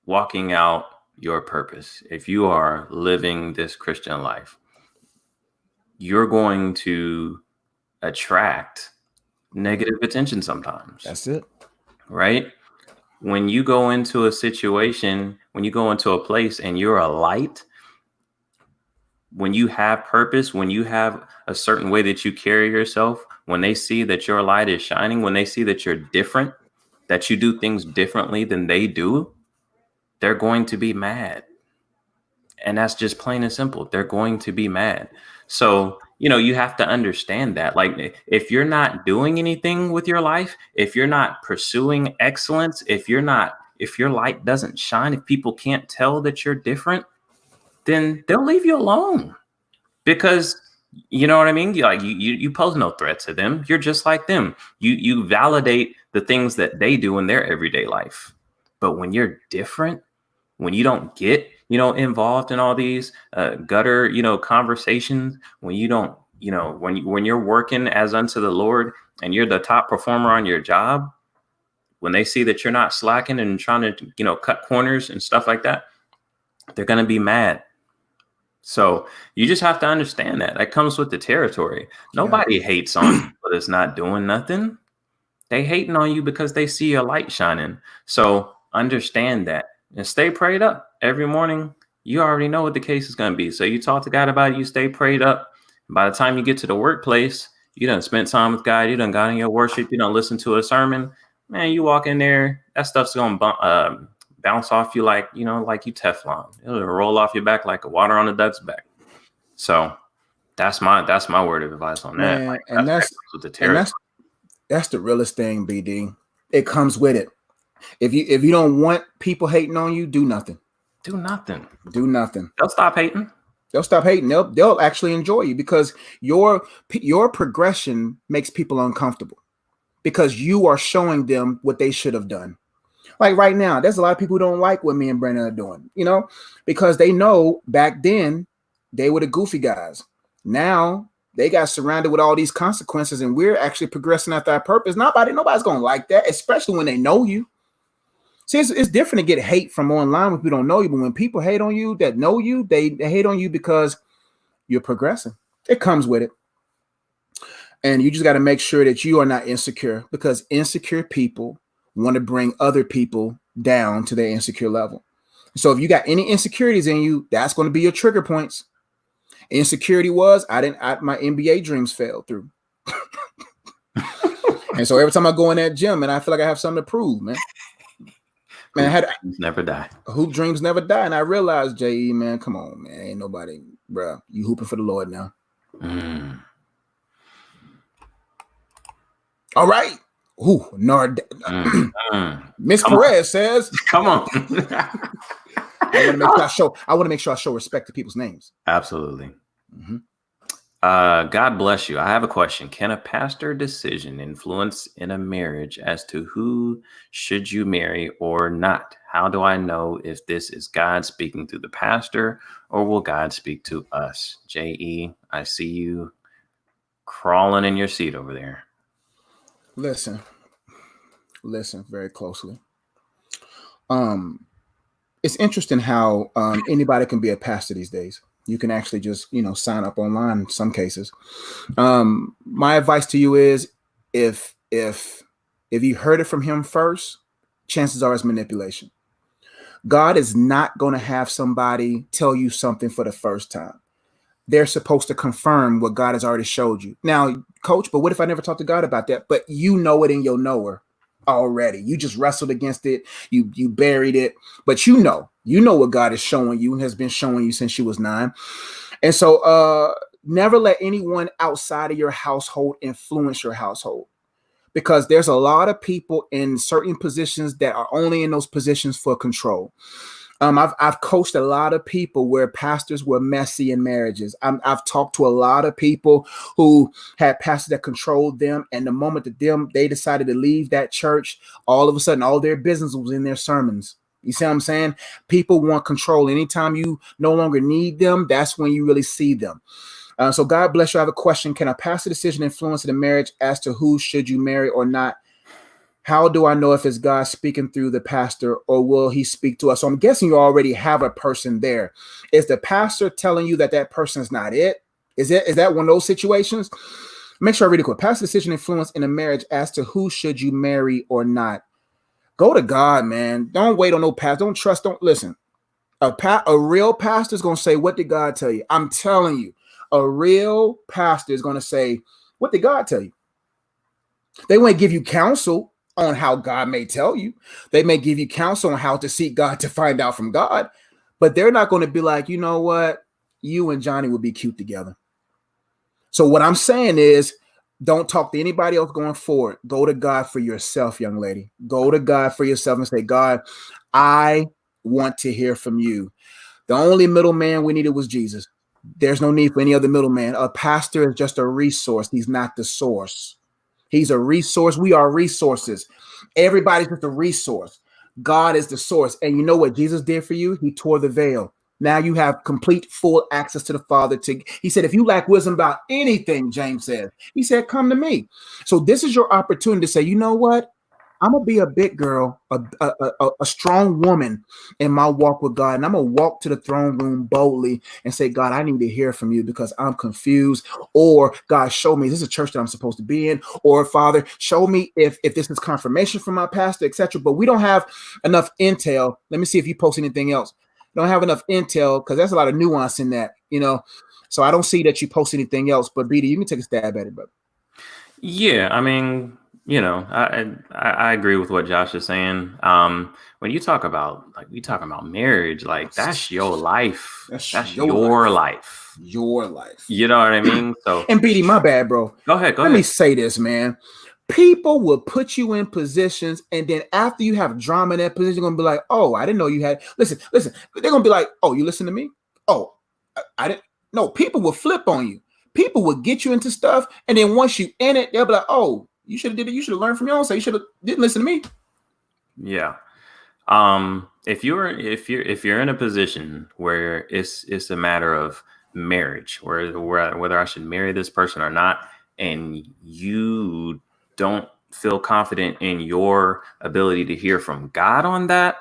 [SPEAKER 1] walking out your purpose, if you are living this Christian life, you're going to attract negative attention sometimes.
[SPEAKER 2] That's it.
[SPEAKER 1] Right? When you go into a situation, when you go into a place and you're a light, when you have purpose, when you have a certain way that you carry yourself, when they see that your light is shining, when they see that you're different, that you do things differently than they do, they're going to be mad. And that's just plain and simple. They're going to be mad. So, you have to understand that. Like, if you're not doing anything with your life, if you're not pursuing excellence, if your light doesn't shine, if people can't tell that you're different, then they'll leave you alone. Because, you know what I mean? You pose no threat to them. You're just like them. You validate the things that they do in their everyday life. But when you're different, when you don't get, involved in all these gutter, conversations, when you don't, when you're working as unto the Lord and you're the top performer on your job, when they see that you're not slacking and trying to, cut corners and stuff like that, they're going to be mad. So you just have to understand that comes with the territory. Nobody hates on you, but it's not doing nothing. They hating on you because they see your light shining. So understand that and stay prayed up every morning. You already know what the case is going to be. So you talk to God about it. You stay prayed up. By the time you get to the workplace, you done spent time with God. You done got in your worship. You done listen to a sermon. Man, you walk in there, that stuff's going to bounce off you like you Teflon. It'll roll off your back like water on a duck's back. So That's my word of advice on that.
[SPEAKER 2] Man,
[SPEAKER 1] Like,
[SPEAKER 2] and
[SPEAKER 1] that
[SPEAKER 2] that's
[SPEAKER 1] comes with the
[SPEAKER 2] and
[SPEAKER 1] territory.
[SPEAKER 2] that's the realest thing, BD. It comes with it. If you don't want people hating on you, do nothing.
[SPEAKER 1] Do nothing.
[SPEAKER 2] Do nothing.
[SPEAKER 1] They'll stop hating.
[SPEAKER 2] They'll stop hating. They'll actually enjoy you because your progression makes people uncomfortable because you are showing them what they should have done. Like right now, there's a lot of people who don't like what me and Brandon are doing, because they know back then they were the goofy guys. Now they got surrounded with all these consequences, and we're actually progressing after our purpose. Nobody's gonna like that, especially when they know you. See, it's different to get hate from online when people don't know you, but when people hate on you that know you, they hate on you because you're progressing. It comes with it. And you just got to make sure that you are not insecure, because insecure people want to bring other people down to their insecure level. So if you got any insecurities in you, that's going to be your trigger points. Insecurity was my NBA dreams fell through. And so every time I go in that gym, and I feel like I have something to prove, man. Man,
[SPEAKER 1] Hoop dreams never die.
[SPEAKER 2] Hoop dreams never die. And I realized, J.E., man, come on, man. Ain't nobody, bro. You hooping for the Lord now. All right. Ooh, Miss Perez says,
[SPEAKER 1] come on.
[SPEAKER 2] I want to make sure I show respect to people's names.
[SPEAKER 1] Absolutely. Mm-hmm. God bless you. I have a question. Can a pastor decision influence in a marriage as to who should you marry or not? How do I know if this is God speaking through the pastor, or will God speak to us? J.E., I see you crawling in your seat over there.
[SPEAKER 2] Listen very closely. It's interesting how anybody can be a pastor these days. You can actually just, sign up online in some cases. My advice to you is if you heard it from him first, chances are it's manipulation. God is not going to have somebody tell you something for the first time. They're supposed to confirm what God has already showed you. Now, coach, but what if I never talked to God about that? But you know it in your knower already. You just wrestled against it. You buried it, but you know what God is showing you and has been showing you since you was 9. And so never let anyone outside of your household influence your household, because there's a lot of people in certain positions that are only in those positions for control. I've coached a lot of people where pastors were messy in marriages. I've talked to a lot of people who had pastors that controlled them, and the moment that they decided to leave that church, all of a sudden all their business was in their sermons. You see what I'm saying? People want control. Anytime you no longer need them, that's when you really see them. So God bless you. I have a question. Can a pastor decision influence in a marriage as to who should you marry or not? How do I know if it's God speaking through the pastor, or will he speak to us? So I'm guessing you already have a person there. Is the pastor telling you that person is not it? Is that one of those situations? Make sure I read it quick. Pastor decision influence in a marriage as to who should you marry or not. Go to God, man. Don't wait on no pastor. Don't listen. A real pastor is going to say, what did God tell you? I'm telling you, a real pastor is going to say, what did God tell you? They won't give you counsel on how God may tell you. They may give you counsel on how to seek God to find out from God, but they're not going to be like, you know what? You and Johnny would be cute together. So what I'm saying is, don't talk to anybody else going forward. Go to God for yourself, young lady. Go to God for yourself and say, God, I want to hear from you. The only middleman we needed was Jesus. There's no need for any other middleman. A pastor is just a resource. He's not the source. He's a resource. We are resources. Everybody's just a resource. God is the source. And you know what Jesus did for you? He tore the veil. Now you have complete, full access to the Father. He said, if you lack wisdom about anything, James said, he said, come to me. So this is your opportunity to say, you know what? I'm going to be a big girl, a strong woman in my walk with God. And I'm going to walk to the throne room boldly and say, God, I need to hear from you because I'm confused. Or God, show me, this is a church that I'm supposed to be in. Or Father, show me if this is confirmation from my pastor, etc. But we don't have enough intel. Let me see if you post anything else. Don't have enough intel because there's a lot of nuance in that, So I don't see that you post anything else. But BD, you can take a stab at it, brother.
[SPEAKER 1] Yeah, I mean, you know, I agree with what Josh is saying. When you talk about we talking about marriage, like that's your life.
[SPEAKER 2] That's
[SPEAKER 1] That's
[SPEAKER 2] your
[SPEAKER 1] your
[SPEAKER 2] life.
[SPEAKER 1] life.
[SPEAKER 2] Your life.
[SPEAKER 1] You know what I mean? So
[SPEAKER 2] And BD, my bad, bro.
[SPEAKER 1] go ahead, go
[SPEAKER 2] Let me
[SPEAKER 1] ahead.
[SPEAKER 2] say this, man. People will put you in positions, and then after you have drama in that position, you're gonna be like, "Oh, I didn't know you had." Listen. They're gonna be like, "Oh, you listen to me? Oh, I didn't." No, people will flip on you. People will get you into stuff, and then once you in it, they'll be like, "Oh, you should have did it. You should have learned from your own. So you should have didn't listen to me."
[SPEAKER 1] Yeah. If you're in a position where it's a matter of marriage, whether I should marry this person or not, and you don't feel confident in your ability to hear from God on that,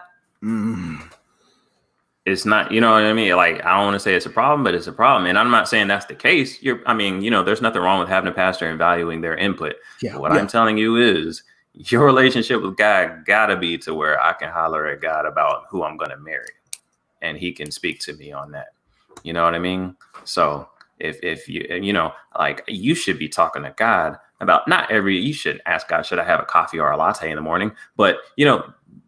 [SPEAKER 1] it's not, you know what I mean? Like, I don't want to say it's a problem, but it's a problem. And I'm not saying that's the case. There's nothing wrong with having a pastor and valuing their input.
[SPEAKER 2] Yeah,
[SPEAKER 1] But what I'm
[SPEAKER 2] yeah.
[SPEAKER 1] telling you is your relationship with God gotta be to where I can holler at God about who I'm gonna marry, and He can speak to me on that. You know what I mean? So if you should be talking to God about you should ask God, should I have a coffee or a latte in the morning? But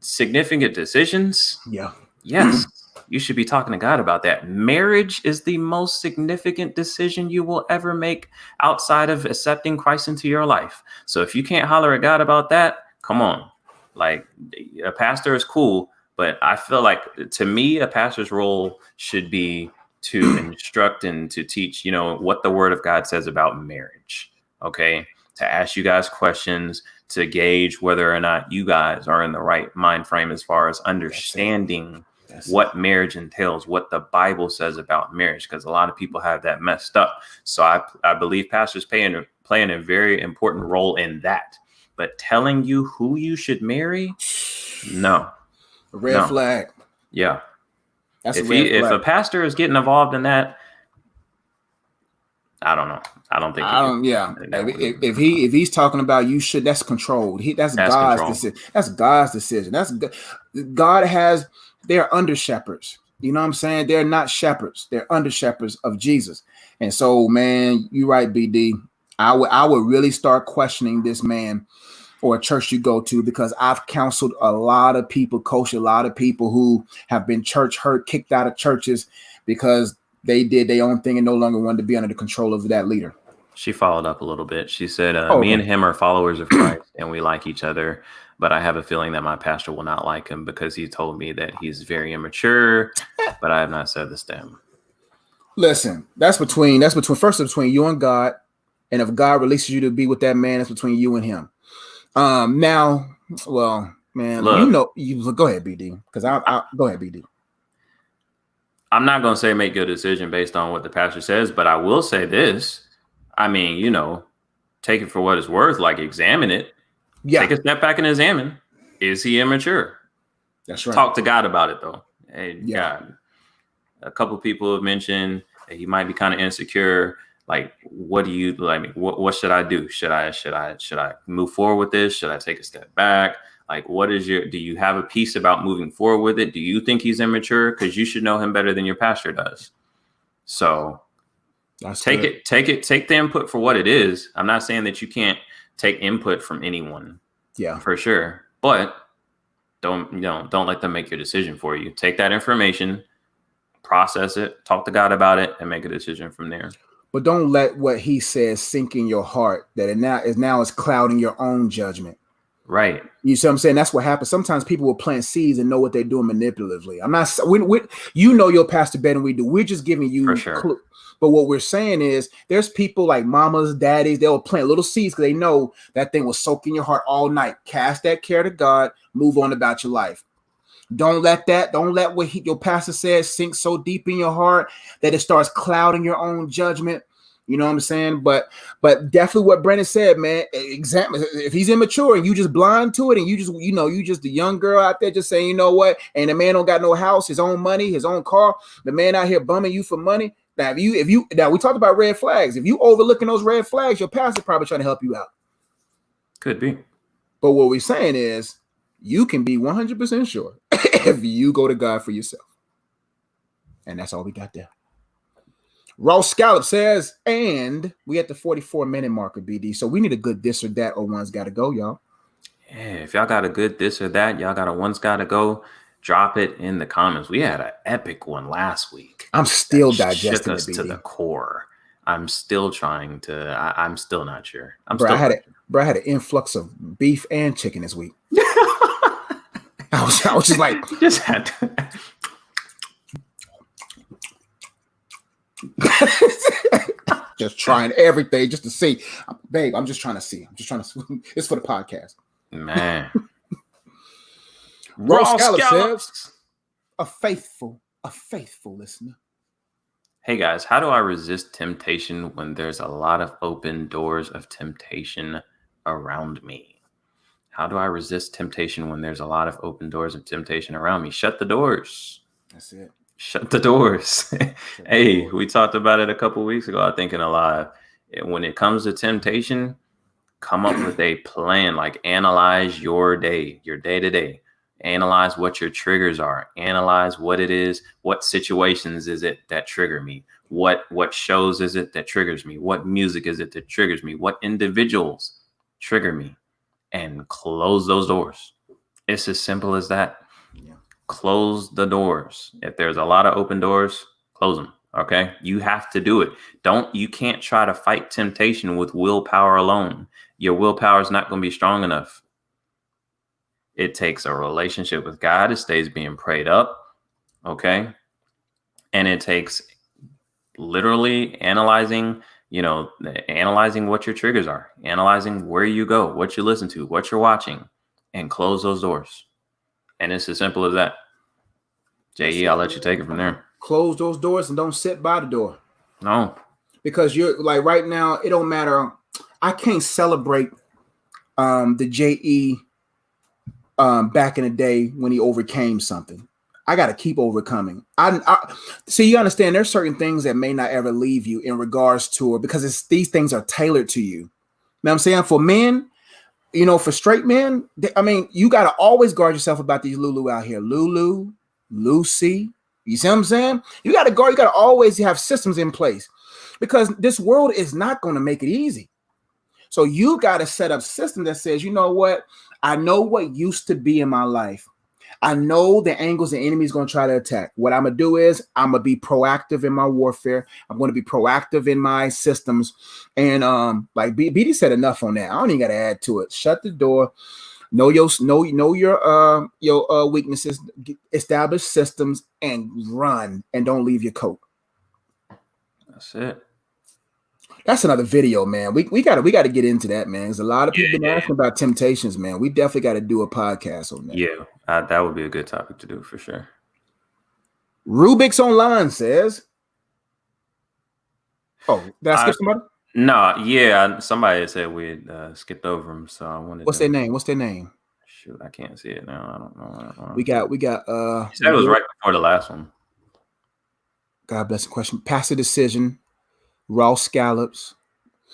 [SPEAKER 1] significant decisions,
[SPEAKER 2] Yeah.
[SPEAKER 1] yes, you should be talking to God about that. Marriage is the most significant decision you will ever make outside of accepting Christ into your life. So if you can't holler at God about that, come on. Like, a pastor is cool, but I feel like, to me, a pastor's role should be to instruct and to teach, what the Word of God says about marriage. Okay. To ask you guys questions, to gauge whether or not you guys are in the right mind frame as far as understanding what marriage entails, what the Bible says about marriage, because a lot of people have that messed up. So I believe pastors playing a very important role in that. But telling you who you should marry, no.
[SPEAKER 2] A red
[SPEAKER 1] No.
[SPEAKER 2] flag.
[SPEAKER 1] Yeah.
[SPEAKER 2] That's
[SPEAKER 1] If a pastor is getting involved in that, I don't know. I don't think he could.
[SPEAKER 2] Yeah. If he's talking about you should, that's controlled. That's God's
[SPEAKER 1] control.
[SPEAKER 2] decision. That's God's decision. God has. They're under shepherds. You know what I'm saying? They're not shepherds. They're under shepherds of Jesus. And so, man, you're right, BD. I would really start questioning this man or a church you go to, because I've counseled a lot of people, coached a lot of people who have been church hurt, kicked out of churches because they did their own thing and no longer wanted to be under the control of that leader.
[SPEAKER 1] She followed up a little bit. She said,
[SPEAKER 2] okay.
[SPEAKER 1] Me and him are followers of Christ and we like each other, but I have a feeling that my pastor will not like him because he told me that he's very immature, but I have not said this to him.
[SPEAKER 2] Listen, that's between you and God. And if God releases you to be with that man, it's between you and him. Now, well, man,
[SPEAKER 1] Look,
[SPEAKER 2] you go ahead, BD, because I go ahead, BD.
[SPEAKER 1] I'm not going to say make your decision based on what the pastor says, but I will say this. I mean, take it for what it's worth, like examine it. Yeah. Take a step back and examine. Is he immature?
[SPEAKER 2] That's right.
[SPEAKER 1] Talk to God about it, though. Hey, God. A couple people have mentioned that he might be kind of insecure. Like, what do you like? What should I do? Should I move forward with this? Should I take a step back? Like, do you have a piece about moving forward with it? Do you think he's immature? Because you should know him better than your pastor does. So take the input for what it is. I'm not saying that you can't take input from anyone.
[SPEAKER 2] Yeah,
[SPEAKER 1] for sure. But don't let them make your decision for you. Take that information, process it, talk to God about it, and make a decision from there.
[SPEAKER 2] But don't let what he says sink in your heart that it now is clouding your own judgment.
[SPEAKER 1] Right.
[SPEAKER 2] You see what I'm saying? That's what happens. Sometimes people will plant seeds and know what they're doing manipulatively. I'm not. You know your pastor better than we do. We're just giving you
[SPEAKER 1] for sure.
[SPEAKER 2] clue. But what we're saying is there's people like mamas, daddies, they'll plant little seeds because they know that thing will soak in your heart all night. Cast that care to God. Move on about your life. Don't let what your pastor says sink so deep in your heart that it starts clouding your own judgment. You know what I'm saying? But definitely what Brandon said, man, example, if he's immature and you just blind to it and you just a young girl out there just saying, you know what, and the man don't got no house, his own money, his own car, the man out here bumming you for money. Now, now we talked about red flags. If you overlooking those red flags, your pastor probably trying to help you out.
[SPEAKER 1] Could be.
[SPEAKER 2] But what we're saying is you can be 100% sure if you go to God for yourself. And that's all we got there. Raw Scallop says, and we at the 44-minute marker, BD. So we need a good this or that or one's got to go, y'all.
[SPEAKER 1] Yeah, if y'all got a good this or that, y'all got a one's got to go. Drop it in the comments. We had an epic one last week.
[SPEAKER 2] I'm still
[SPEAKER 1] that
[SPEAKER 2] digesting
[SPEAKER 1] shook us
[SPEAKER 2] it, BD.
[SPEAKER 1] to the core. I'm still trying to. I'm still not sure.
[SPEAKER 2] I had an influx of beef and chicken this week. I was just like,
[SPEAKER 1] just had to.
[SPEAKER 2] just trying everything just to see, babe. I'm just trying to see. It's for the podcast,
[SPEAKER 1] man.
[SPEAKER 2] Raw Scallop says, a faithful listener.
[SPEAKER 1] Hey guys, how do I resist temptation when there's a lot of open doors of temptation around me? How do I resist temptation when there's a lot of open doors of temptation around me? Shut the doors.
[SPEAKER 2] That's it.
[SPEAKER 1] Shut the doors. Hey, we talked about it a couple of weeks ago, I think, in a live. When it comes to temptation, come up with a plan. Like, analyze your day to day. Analyze what your triggers are. Analyze what it is. What situations is it that trigger me? What shows is it that triggers me? What music is it that triggers me? What individuals trigger me? And close those doors. It's as simple as that.
[SPEAKER 2] Yeah.
[SPEAKER 1] Close the doors. If there's a lot of open doors, close them. Okay. You have to do it. You can't try to fight temptation with willpower alone. Your willpower is not going to be strong enough. It takes a relationship with God. It stays being prayed up. Okay. And it takes literally analyzing what your triggers are, analyzing where you go, what you listen to, what you're watching, and close those doors. And it's as simple as that. J.E., I'll let you take it from there.
[SPEAKER 2] Close those doors and don't sit by the door.
[SPEAKER 1] No.
[SPEAKER 2] Because you're like, right now, it don't matter. I can't celebrate the J.E. Back in the day when he overcame something. I got to keep overcoming. I see, you understand there's certain things that may not ever leave you in regards to it, because these things are tailored to you. You know what I'm saying? For men, for straight men, you got to always guard yourself about these Lulu out here. Lulu, Lucy, you see what I'm saying? You got to guard, you got to always have systems in place, because this world is not going to make it easy. So you got to set up system that says, you know what? I know what used to be in my life. I know the angles the enemy is going to try to attack. What I'm going to do is I'm going to be proactive in my warfare. I'm going to be proactive in my systems. And like BD said enough on that. I don't even got to add to it. Shut the door. Know your weaknesses. Establish systems and run, and don't leave your coat.
[SPEAKER 1] That's it.
[SPEAKER 2] That's another video, man. We got to get into that, man. There's a lot of people been asking about temptations, man. We definitely got to do a podcast on that.
[SPEAKER 1] Yeah, that would be a good topic to do for sure.
[SPEAKER 2] Rubik's Online says, "Oh, did I skip somebody?"
[SPEAKER 1] No, yeah, somebody said we had skipped over them, so I wanted.
[SPEAKER 2] What's their name?
[SPEAKER 1] Shoot, I can't see it now. I don't know.
[SPEAKER 2] We got.
[SPEAKER 1] You said it was right before the last one.
[SPEAKER 2] God bless the question. Pass a decision. Raw Scallops.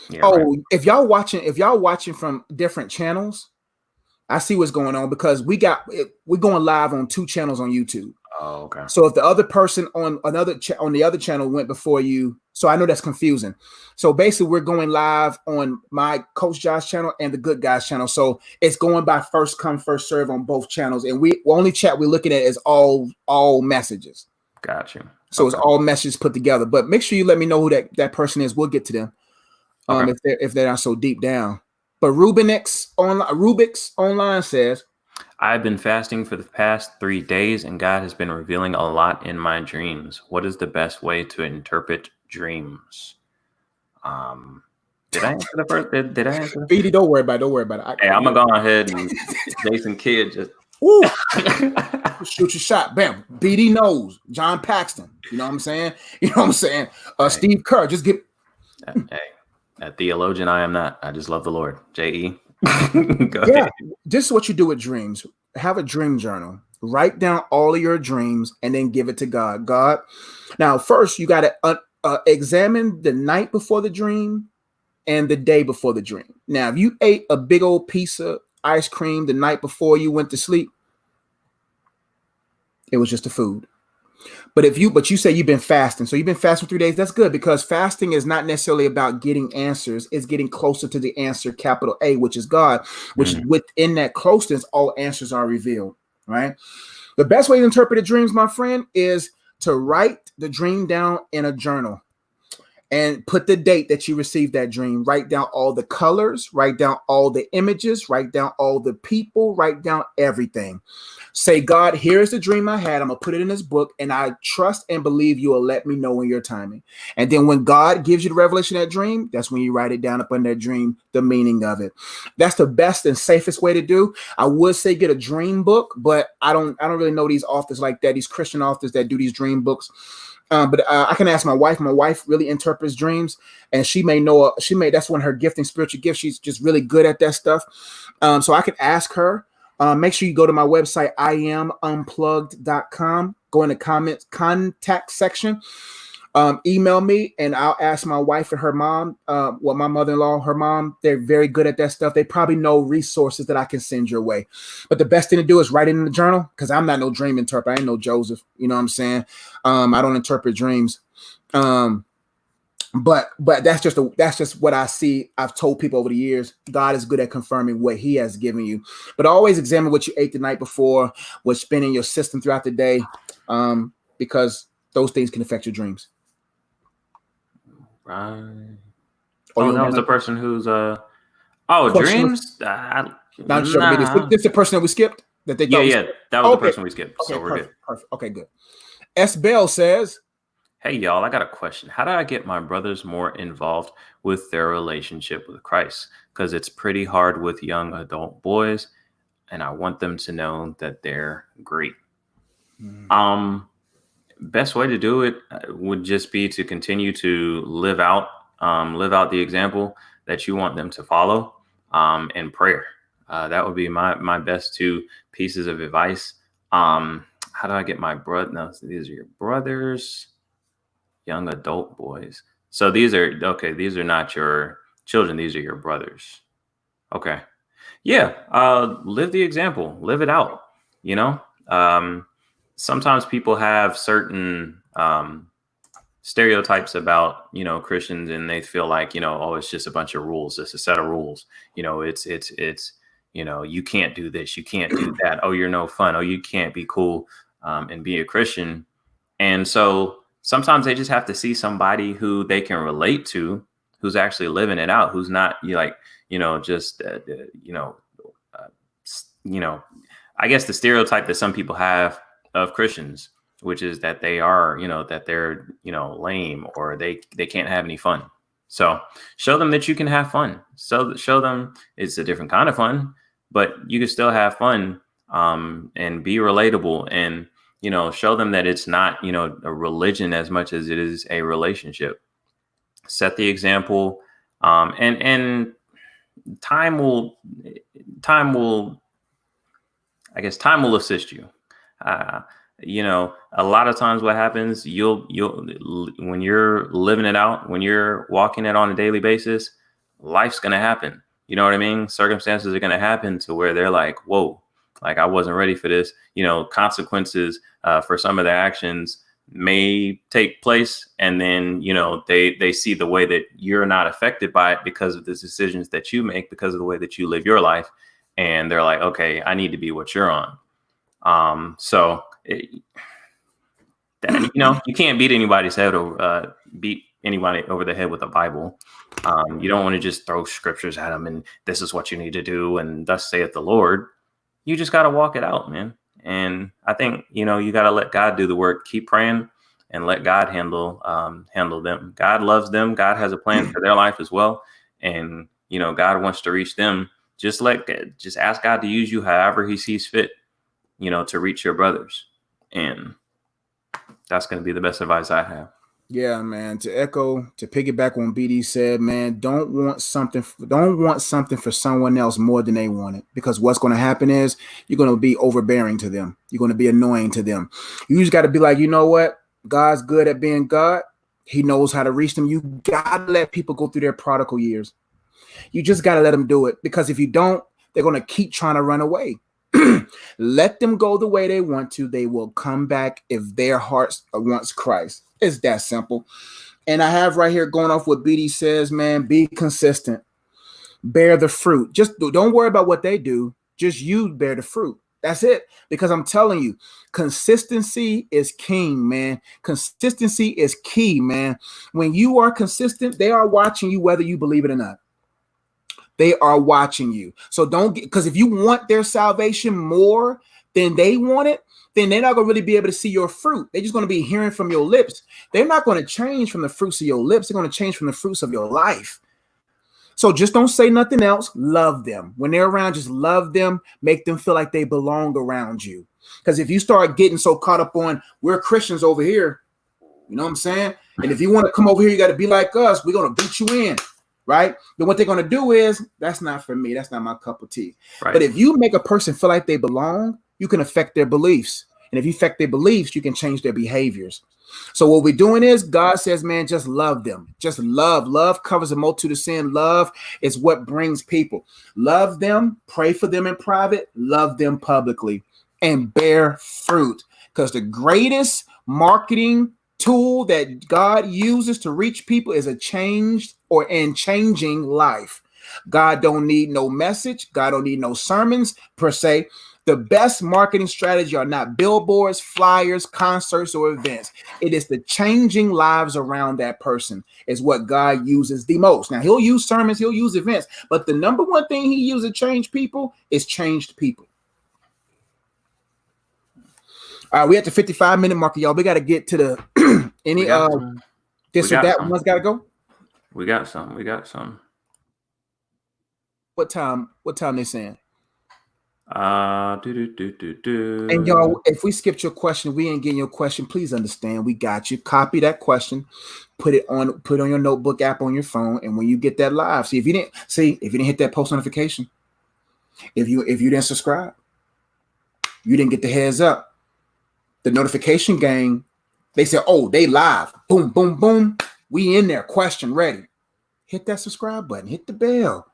[SPEAKER 1] Yeah,
[SPEAKER 2] oh,
[SPEAKER 1] right.
[SPEAKER 2] if y'all watching from different channels, I see what's going on, because we're going live on 2 channels on YouTube.
[SPEAKER 1] Oh, okay.
[SPEAKER 2] So if the other person on the other channel went before you, so I know that's confusing. So basically, we're going live on my Coach Josh channel and the Good Guys channel. So it's going by first come, first serve on both channels, and only chat we're looking at is all messages.
[SPEAKER 1] Got you.
[SPEAKER 2] So it's all messages put together. But make sure you let me know who that person is. We'll get to them if they're not so deep down. But Rubik's Online says,
[SPEAKER 1] I've been fasting for the past 3 days, and God has been revealing a lot in my dreams. What is the best way to interpret dreams? Did I answer the first? Did I answer?
[SPEAKER 2] BD, don't worry about it.
[SPEAKER 1] Hey, I'm gonna go ahead and Jason Kidd just.
[SPEAKER 2] Ooh. Shoot your shot. Bam. BD knows. John Paxton. You know what I'm saying? Steve Kerr. Just get.
[SPEAKER 1] Hey, a theologian I am not. I just love the Lord. J.E.
[SPEAKER 2] Go ahead. This is what you do with dreams. Have a dream journal. Write down all of your dreams and then give it to God. God. Now, first, you got to examine the night before the dream and the day before the dream. Now, if you ate a big old piece of ice cream the night before you went to sleep, it was just a food. But you say you've been fasting. So you've been fasting 3 days. That's good, because fasting is not necessarily about getting answers. It's getting closer to the answer, capital A, which is God, which within that closeness, all answers are revealed, right? The best way to interpret the dreams, my friend, is to write the dream down in a journal and put the date that you received that dream. Write down all the colors, write down all the images, write down all the people, write down everything. Say, God, here's the dream I had. I'm going to put it in this book, and I trust and believe you will let me know in your timing. And then when God gives you the revelation of that dream, that's when you write it down up in that dream, the meaning of it. That's the best and safest way to do. I would say get a dream book, but I don't really know these authors like that, these Christian authors that do these dream books. But I can ask my wife. My wife really interprets dreams, and she may know. That's one of her gifting, spiritual gifts. She's just really good at that stuff. So I could ask her. Make sure you go to my website, iamunplugged.com. Go in the comments, contact section. Email me, and I'll ask my wife and her mom, my mother-in-law, her mom. They're very good at that stuff. They probably know resources that I can send your way. But the best thing to do is write it in the journal, because I'm not no dream interpreter. I ain't no Joseph. You know what I'm saying? I don't interpret dreams. But that's just what I see. I've told people over the years, God is good at confirming what he has given you. But always examine what you ate the night before, what's been in your system throughout the day, because those things can affect your dreams.
[SPEAKER 1] Right. Oh, that was the person who's dreams?
[SPEAKER 2] Not this is the person that we skipped? That they
[SPEAKER 1] that was the person we skipped.
[SPEAKER 2] Okay,
[SPEAKER 1] so we're
[SPEAKER 2] perfect,
[SPEAKER 1] good.
[SPEAKER 2] Perfect. Okay, good. S. Bell says,
[SPEAKER 1] hey, y'all, I got a question. How do I get my brothers more involved with their relationship with Christ? Because it's pretty hard with young adult boys, and I want them to know that they're great. Best way to do it would just be to continue to live out the example that you want them to follow, and prayer. That would be my best two pieces of advice. How do I get my brother? No, these are your brothers. Young adult boys. So these are not your children. These are your brothers. Okay. Yeah. Live the example, live it out. Sometimes people have certain stereotypes about, Christians, and they feel like, it's just a bunch of rules. It's a set of rules. It's you can't do this. You can't do that. Oh, you're no fun. Oh, you can't be cool and be a Christian. And so sometimes they just have to see somebody who they can relate to, who's actually living it out, who's not I guess the stereotype that some people have of Christians, which is that they are, that they're, lame, or they can't have any fun. So show them that you can have fun. So show them it's a different kind of fun, but you can still have fun, and be relatable, and show them that it's not, a religion as much as it is a relationship. Set the example, and time will assist you. A lot of times what happens, you'll when you're living it out, when you're walking it on a daily basis, life's going to happen. You know what I mean? Circumstances are going to happen to where they're like, whoa, like I wasn't ready for this. Consequences for some of their actions may take place. And then, they see the way that you're not affected by it because of the decisions that you make, because of the way that you live your life. And they're like, okay, I need to be what you're on. You can't beat anybody's head or beat anybody over the head with a Bible. You don't want to just throw scriptures at them and this is what you need to do, and thus saith the Lord. You just got to walk it out, man. And I think, you got to let God do the work. Keep praying and let God handle them. God loves them. God has a plan for their life as well. And, God wants to reach them. Just ask God to use you however he sees fit, to reach your brothers. And that's going to be the best advice I have.
[SPEAKER 2] Yeah, man. To piggyback on BD said, man, don't want something for someone else more than they want it. Because what's going to happen is you're going to be overbearing to them. You're going to be annoying to them. You just got to be like, you know what? God's good at being God. He knows how to reach them. You got to let people go through their prodigal years. You just got to let them do it. Because if you don't, they're going to keep trying to run away. Let them go the way they want to. They will come back if their hearts wants Christ. It's that simple. And I have right here going off what BD says, man, be consistent. Bear the fruit. Just don't worry about what they do. Just you bear the fruit. That's it. Because I'm telling you, consistency is king, man. Consistency is key, man. When you are consistent, they are watching you whether you believe it or not. They are watching you. So don't get, because if you want their salvation more than they want it, then they're not going to really be able to see your fruit. They're just going to be hearing from your lips. They're not going to change from the fruits of your lips. They're going to change from the fruits of your life. So just don't say nothing else. Love them. When they're around, just love them. Make them feel like they belong around you. Because if you start getting so caught up on, we're Christians over here, you know what I'm saying? And if you want to come over here, you got to be like us. We're going to beat you in, right? Then what they're going to do is, that's not for me. That's not my cup of tea. Right. But if you make a person feel like they belong, you can affect their beliefs. And if you affect their beliefs, you can change their behaviors. So what we're doing is God says, man, just love them. Just love. Love covers a multitude of sin. Love is what brings people. Love them. Pray for them in private. Love them publicly. And bear fruit. Because the greatest marketing tool that God uses to reach people is a changed or in changing life. God don't need no message. God don't need no sermons per se. The best marketing strategy are not billboards, flyers, concerts, or events. It is the changing lives around that person is what God uses the most. Now, he'll use sermons, he'll use events, but the number one thing he uses to change people is changed people. All right, we at the 55-minute marker, y'all. We got to get to the any this or that some. One's got to go.
[SPEAKER 1] We got some. We got some.
[SPEAKER 2] What time they saying?
[SPEAKER 1] And
[SPEAKER 2] y'all, if we skipped your question, we ain't getting your question. Please understand, we got you. Copy that question, put it on your notebook app on your phone, and when you get that live, if you didn't hit that post notification, if you didn't subscribe, you didn't get the heads up. The notification gang, they said, oh, they live. Boom, boom, boom. We in there. Question ready. Hit that subscribe button. Hit the bell.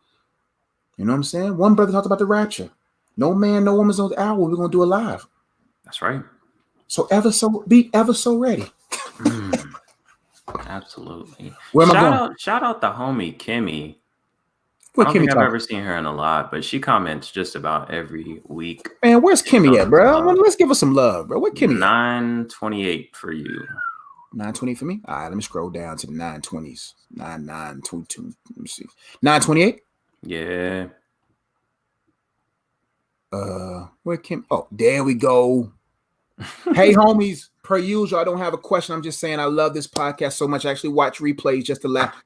[SPEAKER 2] You know what I'm saying? One brother talked about the rapture. No man, no woman's on the hour. We're gonna do it live.
[SPEAKER 1] That's right.
[SPEAKER 2] So be ever so ready.
[SPEAKER 1] Absolutely.
[SPEAKER 2] Where am I going?
[SPEAKER 1] Shout out the homie Kimmy.
[SPEAKER 2] What
[SPEAKER 1] I don't think I've ever seen her in a lot, but she comments just about every week.
[SPEAKER 2] Man, where's Kimmy at, bro? Let's give her some love, bro. Where Kimmy?
[SPEAKER 1] 928 for you.
[SPEAKER 2] 920 for me. All right, let me scroll down to the 920s. 9922. Let me see. 928.
[SPEAKER 1] Yeah.
[SPEAKER 2] Where Kim? Oh, there we go. Hey, homies, per usual, I don't have a question. I'm just saying I love this podcast so much. I actually watch replays just to laugh.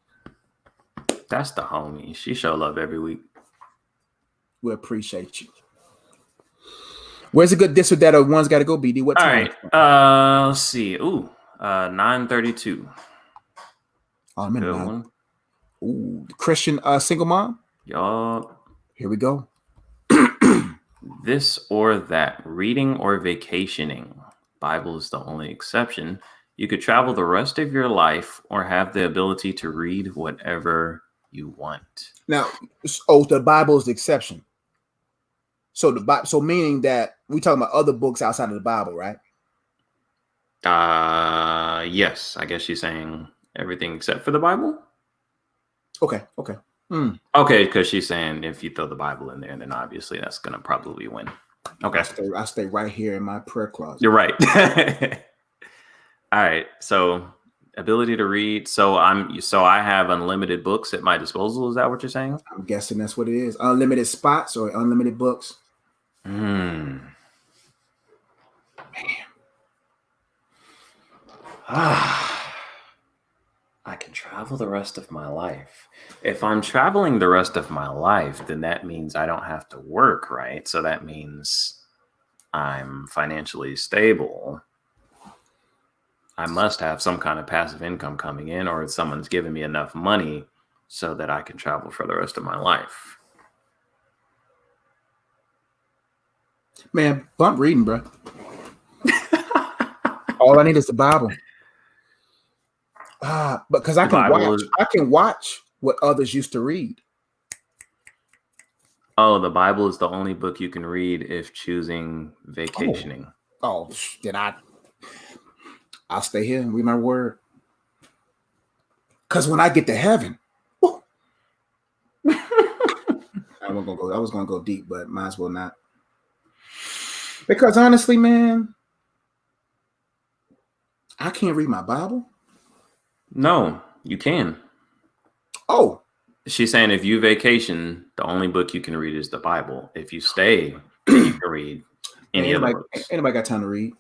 [SPEAKER 1] That's the homie. She show love every week.
[SPEAKER 2] We appreciate you. Where's a good this or that or one's got to go, BD? What time?
[SPEAKER 1] All right. Let's see. 9:32.
[SPEAKER 2] Oh, I'm in good one. Ooh, Christian single mom.
[SPEAKER 1] Yup.
[SPEAKER 2] Here we go.
[SPEAKER 1] This or that, reading or vacationing. Bible is the only exception. You could travel the rest of your life or have the ability to read whatever you want.
[SPEAKER 2] Now, the Bible is the exception. So meaning that we talking about other books outside of the Bible, right?
[SPEAKER 1] Yes. I guess she's saying everything except for the Bible.
[SPEAKER 2] Okay.
[SPEAKER 1] Okay, because she's saying if you throw the Bible in there, then obviously that's gonna probably win. Okay,
[SPEAKER 2] I stay right here in my prayer closet.
[SPEAKER 1] You're right. All right, so ability to read. So I have unlimited books at my disposal. Is that what you're saying?
[SPEAKER 2] I'm guessing that's what it is. Unlimited spots or unlimited books.
[SPEAKER 1] Man. I can travel the rest of my life. If I'm traveling the rest of my life, then that means I don't have to work, right? So that means I'm financially stable. I must have some kind of passive income coming in, or someone's giving me enough money so that I can travel for the rest of my life.
[SPEAKER 2] Man, bump reading, bro. All I need is the Bible. Because I can watch what others used to read.
[SPEAKER 1] Oh, the Bible is the only book you can read if choosing
[SPEAKER 2] Oh,
[SPEAKER 1] vacationing.
[SPEAKER 2] then I'll stay here and read my word. Because when I get to heaven, whew, I was gonna go deep, but might as well not. Because honestly, man, I can't read my Bible.
[SPEAKER 1] No, you can.
[SPEAKER 2] Oh,
[SPEAKER 1] She's saying if you vacation, the only book you can read is the Bible. If you stay, then you can read
[SPEAKER 2] man,
[SPEAKER 1] any other books.
[SPEAKER 2] anybody got time to read?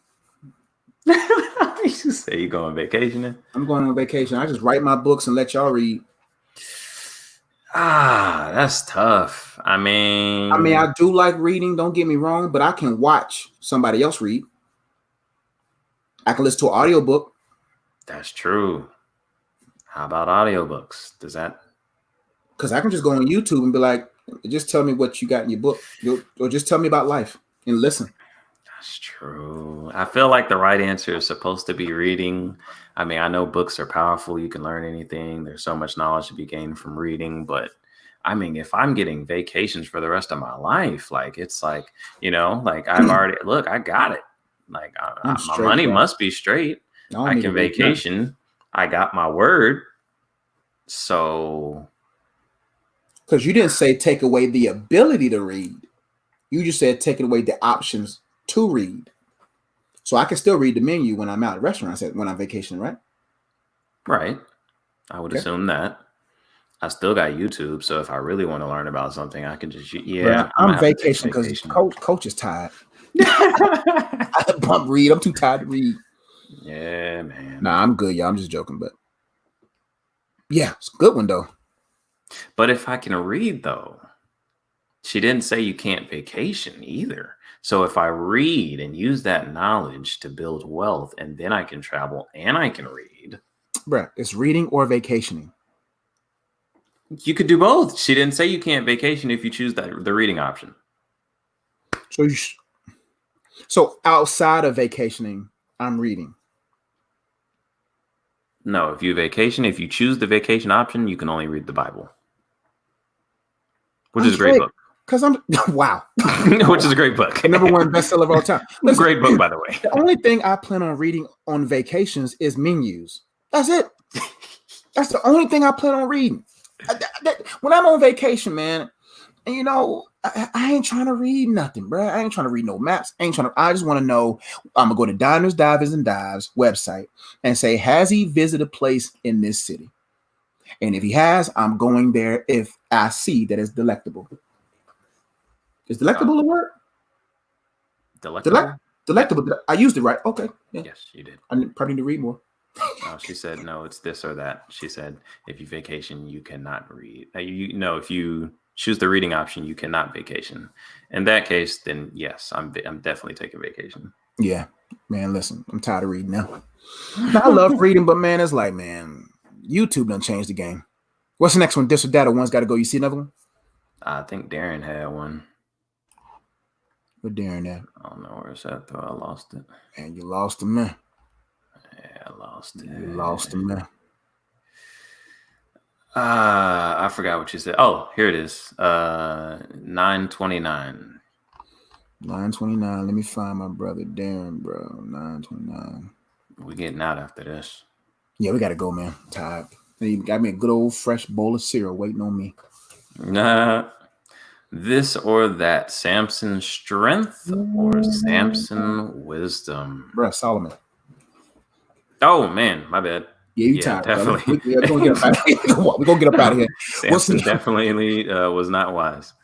[SPEAKER 1] You say you going vacationing?
[SPEAKER 2] I'm going on vacation. I just write my books and let y'all read.
[SPEAKER 1] That's tough.
[SPEAKER 2] I mean, I do like reading, don't get me wrong, but I can watch somebody else read. I can listen to an audiobook.
[SPEAKER 1] That's true. How about audiobooks? Does that?
[SPEAKER 2] Because I can just go on YouTube and be like, just tell me what you got in your book. Or just tell me about life and listen.
[SPEAKER 1] That's true. I feel like the right answer is supposed to be reading. I mean, I know books are powerful. You can learn anything. There's so much knowledge to be gained from reading. But I mean, if I'm getting vacations for the rest of my life, like it's like, like I've already, look, I got it. Like my money must be straight. I can vacation. I got my word. So.
[SPEAKER 2] Because you didn't say take away the ability to read. You just said taking away the options to read. So I can still read the menu when I'm out at restaurants when I'm vacationing, right?
[SPEAKER 1] Right. I would assume that. I still got YouTube, so if I really want to learn about something, I can just
[SPEAKER 2] I'm vacation because coach is tired. I bump read. I'm too tired to read.
[SPEAKER 1] Yeah, man.
[SPEAKER 2] Nah, I'm good, y'all. I'm just joking, but yeah, it's a good one though.
[SPEAKER 1] But if I can read though, she didn't say you can't vacation either. So if I read and use that knowledge to build wealth, and then I can travel and I can read,
[SPEAKER 2] bruh, it's reading or vacationing.
[SPEAKER 1] You could do both. She didn't say you can't vacation if you choose the reading option.
[SPEAKER 2] So outside of vacationing, I'm reading.
[SPEAKER 1] No, if you vacation, if you choose the vacation option, you can only read the Bible, which is a great book.
[SPEAKER 2] Because I'm wow,
[SPEAKER 1] which is a great book.
[SPEAKER 2] The #1 bestseller of all time.
[SPEAKER 1] Listen, great book, by the way.
[SPEAKER 2] The only thing I plan on reading on vacations is menus. That's it. That's the only thing I plan on reading. When I'm on vacation, man, and I ain't trying to read nothing, bro. I ain't trying to read no maps. I just want to know. I'm gonna go to Diners, Divers, and Dives website and say, has he visited a place in this city? And if he has, I'm going there if I see that it's delectable. Is delectable a word? Delectable. Yeah. I used it right. Okay. Yeah.
[SPEAKER 1] Yes, you did.
[SPEAKER 2] I probably need to read more.
[SPEAKER 1] No, she said no. It's this or that. She said if you vacation, you cannot read. If you choose the reading option, you cannot vacation. In that case, then yes, I'm definitely taking vacation.
[SPEAKER 2] Yeah, man. Listen, I'm tired of reading now. I love reading, but man, it's like, man, YouTube done changed the game. What's the next one? This or that, or one's got to go. You see another one?
[SPEAKER 1] I think Darren had one.
[SPEAKER 2] Where Darren at?
[SPEAKER 1] I don't know where it's at though. I lost it.
[SPEAKER 2] And you lost him, man.
[SPEAKER 1] Yeah, I lost it.
[SPEAKER 2] You lost him, man.
[SPEAKER 1] I forgot what you said. Oh, here it is. 929.
[SPEAKER 2] 929. Let me find my brother Darren, bro. 929.
[SPEAKER 1] We getting out after this.
[SPEAKER 2] Yeah, we gotta go, man. I'm tired. You got me a good old fresh bowl of cereal waiting on me.
[SPEAKER 1] Nah. This or that, Samson's strength or Samson wisdom?
[SPEAKER 2] Bruh, Solomon.
[SPEAKER 1] Oh, man, my bad.
[SPEAKER 2] Yeah, you tired,
[SPEAKER 1] definitely.
[SPEAKER 2] We're going to get up out of here. We're going to get up out of here.
[SPEAKER 1] Samson definitely was not wise.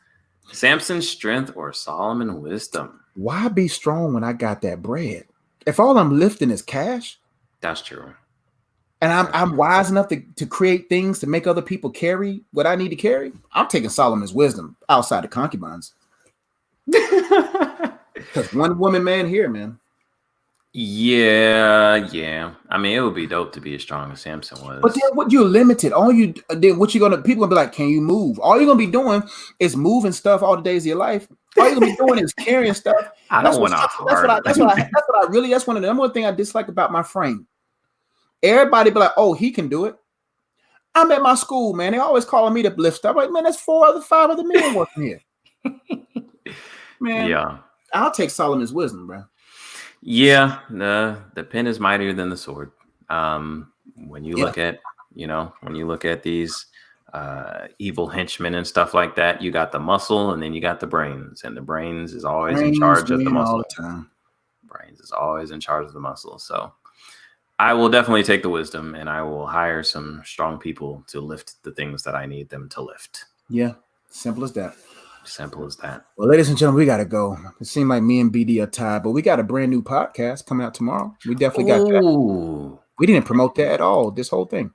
[SPEAKER 1] Samson's strength or Solomon wisdom?
[SPEAKER 2] Why be strong when I got that bread? If all I'm lifting is cash.
[SPEAKER 1] That's true.
[SPEAKER 2] And I'm wise enough to create things to make other people carry what I need to carry. I'm taking Solomon's wisdom outside the concubines. Because one woman man here, man.
[SPEAKER 1] Yeah. I mean, it would be dope to be as strong as Samson was.
[SPEAKER 2] But then what, you're limited. People gonna be like, can you move? All you're gonna be doing is moving stuff all the days of your life. All you're gonna be doing is carrying stuff.
[SPEAKER 1] That's one of
[SPEAKER 2] the number one thing I dislike about my frame. Everybody be like, oh, he can do it. I'm at my school, man. They always calling me to lift stuff. I'm like, man, there's 5 other men working here. Man,
[SPEAKER 1] Yeah.
[SPEAKER 2] I'll take Solomon's wisdom, bro.
[SPEAKER 1] Yeah, the pen is mightier than the sword. When you
[SPEAKER 2] Yeah.
[SPEAKER 1] look at, when you look at these evil henchmen and stuff like that, you got the muscle and then you got the brains, and the brains is always in
[SPEAKER 2] Brains
[SPEAKER 1] charge of the
[SPEAKER 2] win all
[SPEAKER 1] muscle.
[SPEAKER 2] the time.
[SPEAKER 1] Brains is always in charge of the muscle. So I will definitely take the wisdom, and I will hire some strong people to lift the things that I need them to lift.
[SPEAKER 2] Yeah, simple as that.
[SPEAKER 1] Simple as that.
[SPEAKER 2] Well, ladies and gentlemen, we got to go. It seemed like me and BD are tied, but we got a brand new podcast coming out tomorrow. We definitely got that.
[SPEAKER 1] Ooh.
[SPEAKER 2] We didn't promote that at all, this whole thing.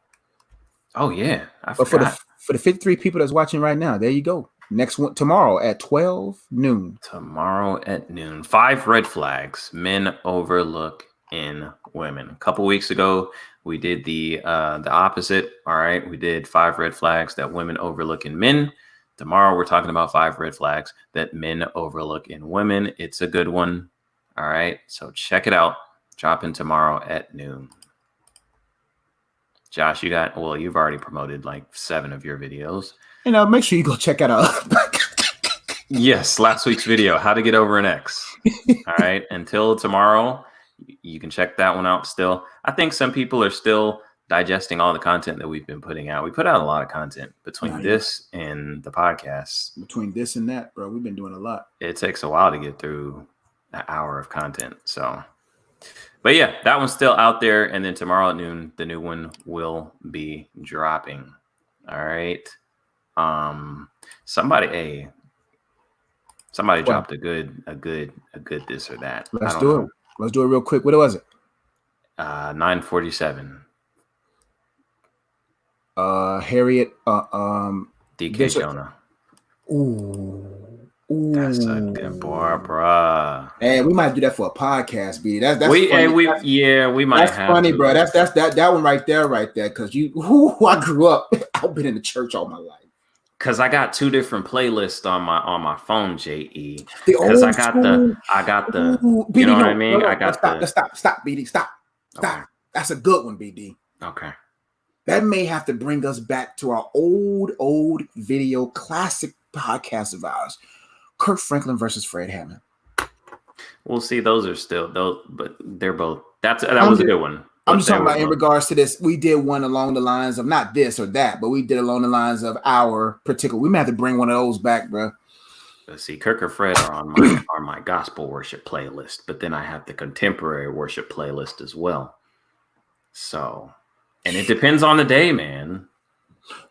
[SPEAKER 1] Oh, yeah. I
[SPEAKER 2] But
[SPEAKER 1] forgot.
[SPEAKER 2] for the 53 people that's watching right now, there you go. Next one tomorrow at 12 noon.
[SPEAKER 1] Tomorrow at noon. 5 red flags men overlook in women. A couple weeks ago, we did the opposite. All right. We did 5 red flags that women overlook in men. Tomorrow, we're talking about 5 red flags that men overlook in women. It's a good one. All right. So check it out. Dropping tomorrow at noon. Josh, you've already promoted like 7 of your videos.
[SPEAKER 2] And make sure you go check it out.
[SPEAKER 1] Yes, last week's video, how to get over an ex. All right. Until tomorrow, you can check that one out still. I think some people are still digesting all the content that we've been putting out. We put out a lot of content between this and the podcast.
[SPEAKER 2] Between this and that, bro, we've been doing a lot.
[SPEAKER 1] It takes a while to get through an hour of content. So, but yeah, that one's still out there. And then tomorrow at noon, the new one will be dropping. All right. Somebody dropped a good this or that.
[SPEAKER 2] Let's do it. Let's do it real quick. What was it?
[SPEAKER 1] 947.
[SPEAKER 2] Harriet.
[SPEAKER 1] DK Jonah.
[SPEAKER 2] Ooh,
[SPEAKER 1] that's a good Barbara.
[SPEAKER 2] Hey, we might do that for a podcast, B. That's
[SPEAKER 1] we
[SPEAKER 2] funny.
[SPEAKER 1] We might.
[SPEAKER 2] That's
[SPEAKER 1] have
[SPEAKER 2] funny,
[SPEAKER 1] to.
[SPEAKER 2] Bro. That one right there. Because I grew up. I've been in the church all my life.
[SPEAKER 1] Because I got 2 different playlists on my phone, JE. Because I got the BD, you know what I mean?
[SPEAKER 2] Stop, BD. Stop. Okay. That's a good one, BD.
[SPEAKER 1] Okay.
[SPEAKER 2] That may have to bring us back to our old video classic podcast of ours. Kirk Franklin versus Fred Hammond.
[SPEAKER 1] We'll see. Those are still those, but they're both. That was a good one.
[SPEAKER 2] I'm just talking about in regards to this. We did one along the lines of not this or that, but we did along the lines of our particular. We may have to bring one of those back, bro.
[SPEAKER 1] Let's see. Kirk or Fred are on my gospel worship playlist, but then I have the contemporary worship playlist as well. So, and it depends on the day, man.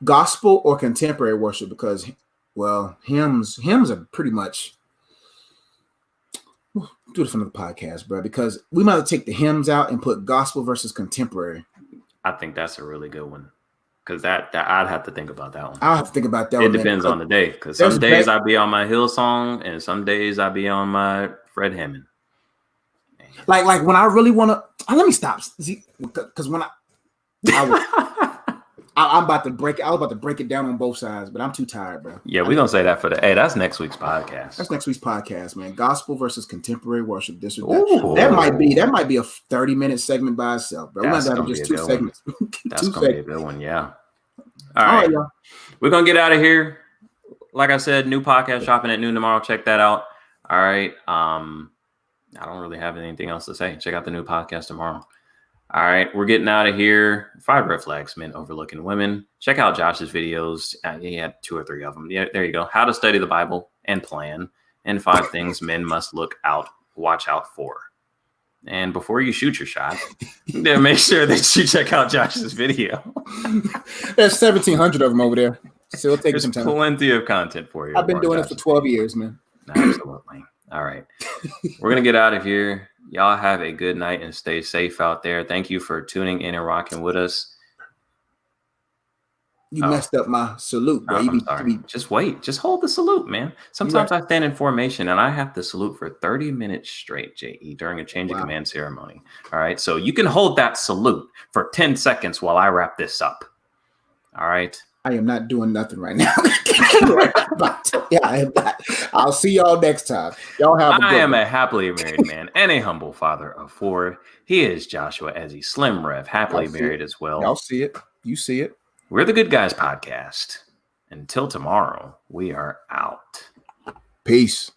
[SPEAKER 2] Gospel or contemporary worship, because, well, hymns are pretty much. We'll do this for another podcast, bro, because we might take the hymns out and put gospel versus contemporary.
[SPEAKER 1] I think that's a really good one, because that I'd have to think about that one.
[SPEAKER 2] I'll have to think about that.
[SPEAKER 1] It depends on the day, because some days I'll be on my Hillsong and some days I'll be on my Fred Hammond.
[SPEAKER 2] Like when I really want to, let me stop. See, because when I'm about to break it. I was about to break it down on both sides, but I'm too tired, bro.
[SPEAKER 1] Yeah, we're gonna say that that's next week's podcast.
[SPEAKER 2] That's next week's podcast, man. Gospel versus contemporary worship. This or that. That might be a 30-minute segment by itself, bro. We might have just 2 segments.
[SPEAKER 1] That's gonna be a good one, yeah. All right, y'all. We're gonna get out of here. Like I said, new podcast dropping at noon tomorrow. Check that out. All right. I don't really have anything else to say. Check out the new podcast tomorrow. All right, we're getting out of here. 5 red flags men overlooking women. Check out Josh's videos. He had 2 or 3 of them. Yeah, there you go. How to study the Bible and plan, and 5 things men must watch out for. And before you shoot your shot, make sure that you check out Josh's video.
[SPEAKER 2] There's 1,700 of them over there. So it'll take some time.
[SPEAKER 1] There's plenty of content for you.
[SPEAKER 2] I've been doing it for 12 years, man.
[SPEAKER 1] Absolutely. All right. We're going to get out of here. Y'all have a good night and stay safe out there. Thank you for tuning in and rocking with us.
[SPEAKER 2] You messed up my salute, bro.
[SPEAKER 1] I'm sorry. Just wait. Just hold the salute, man. Sometimes I stand in formation and I have to salute for 30 minutes straight, JE, during a change of command ceremony. All right. So you can hold that salute for 10 seconds while I wrap this up. All right.
[SPEAKER 2] I am not doing nothing right now. I am not. I'll see y'all next time. Y'all have a good
[SPEAKER 1] I am a happily married man and a humble father of 4. He is Joshua Ezzy Slim Rev, happily married as well.
[SPEAKER 2] Y'all see it. You see it.
[SPEAKER 1] We're the Good Guys Podcast. Until tomorrow, we are out.
[SPEAKER 2] Peace.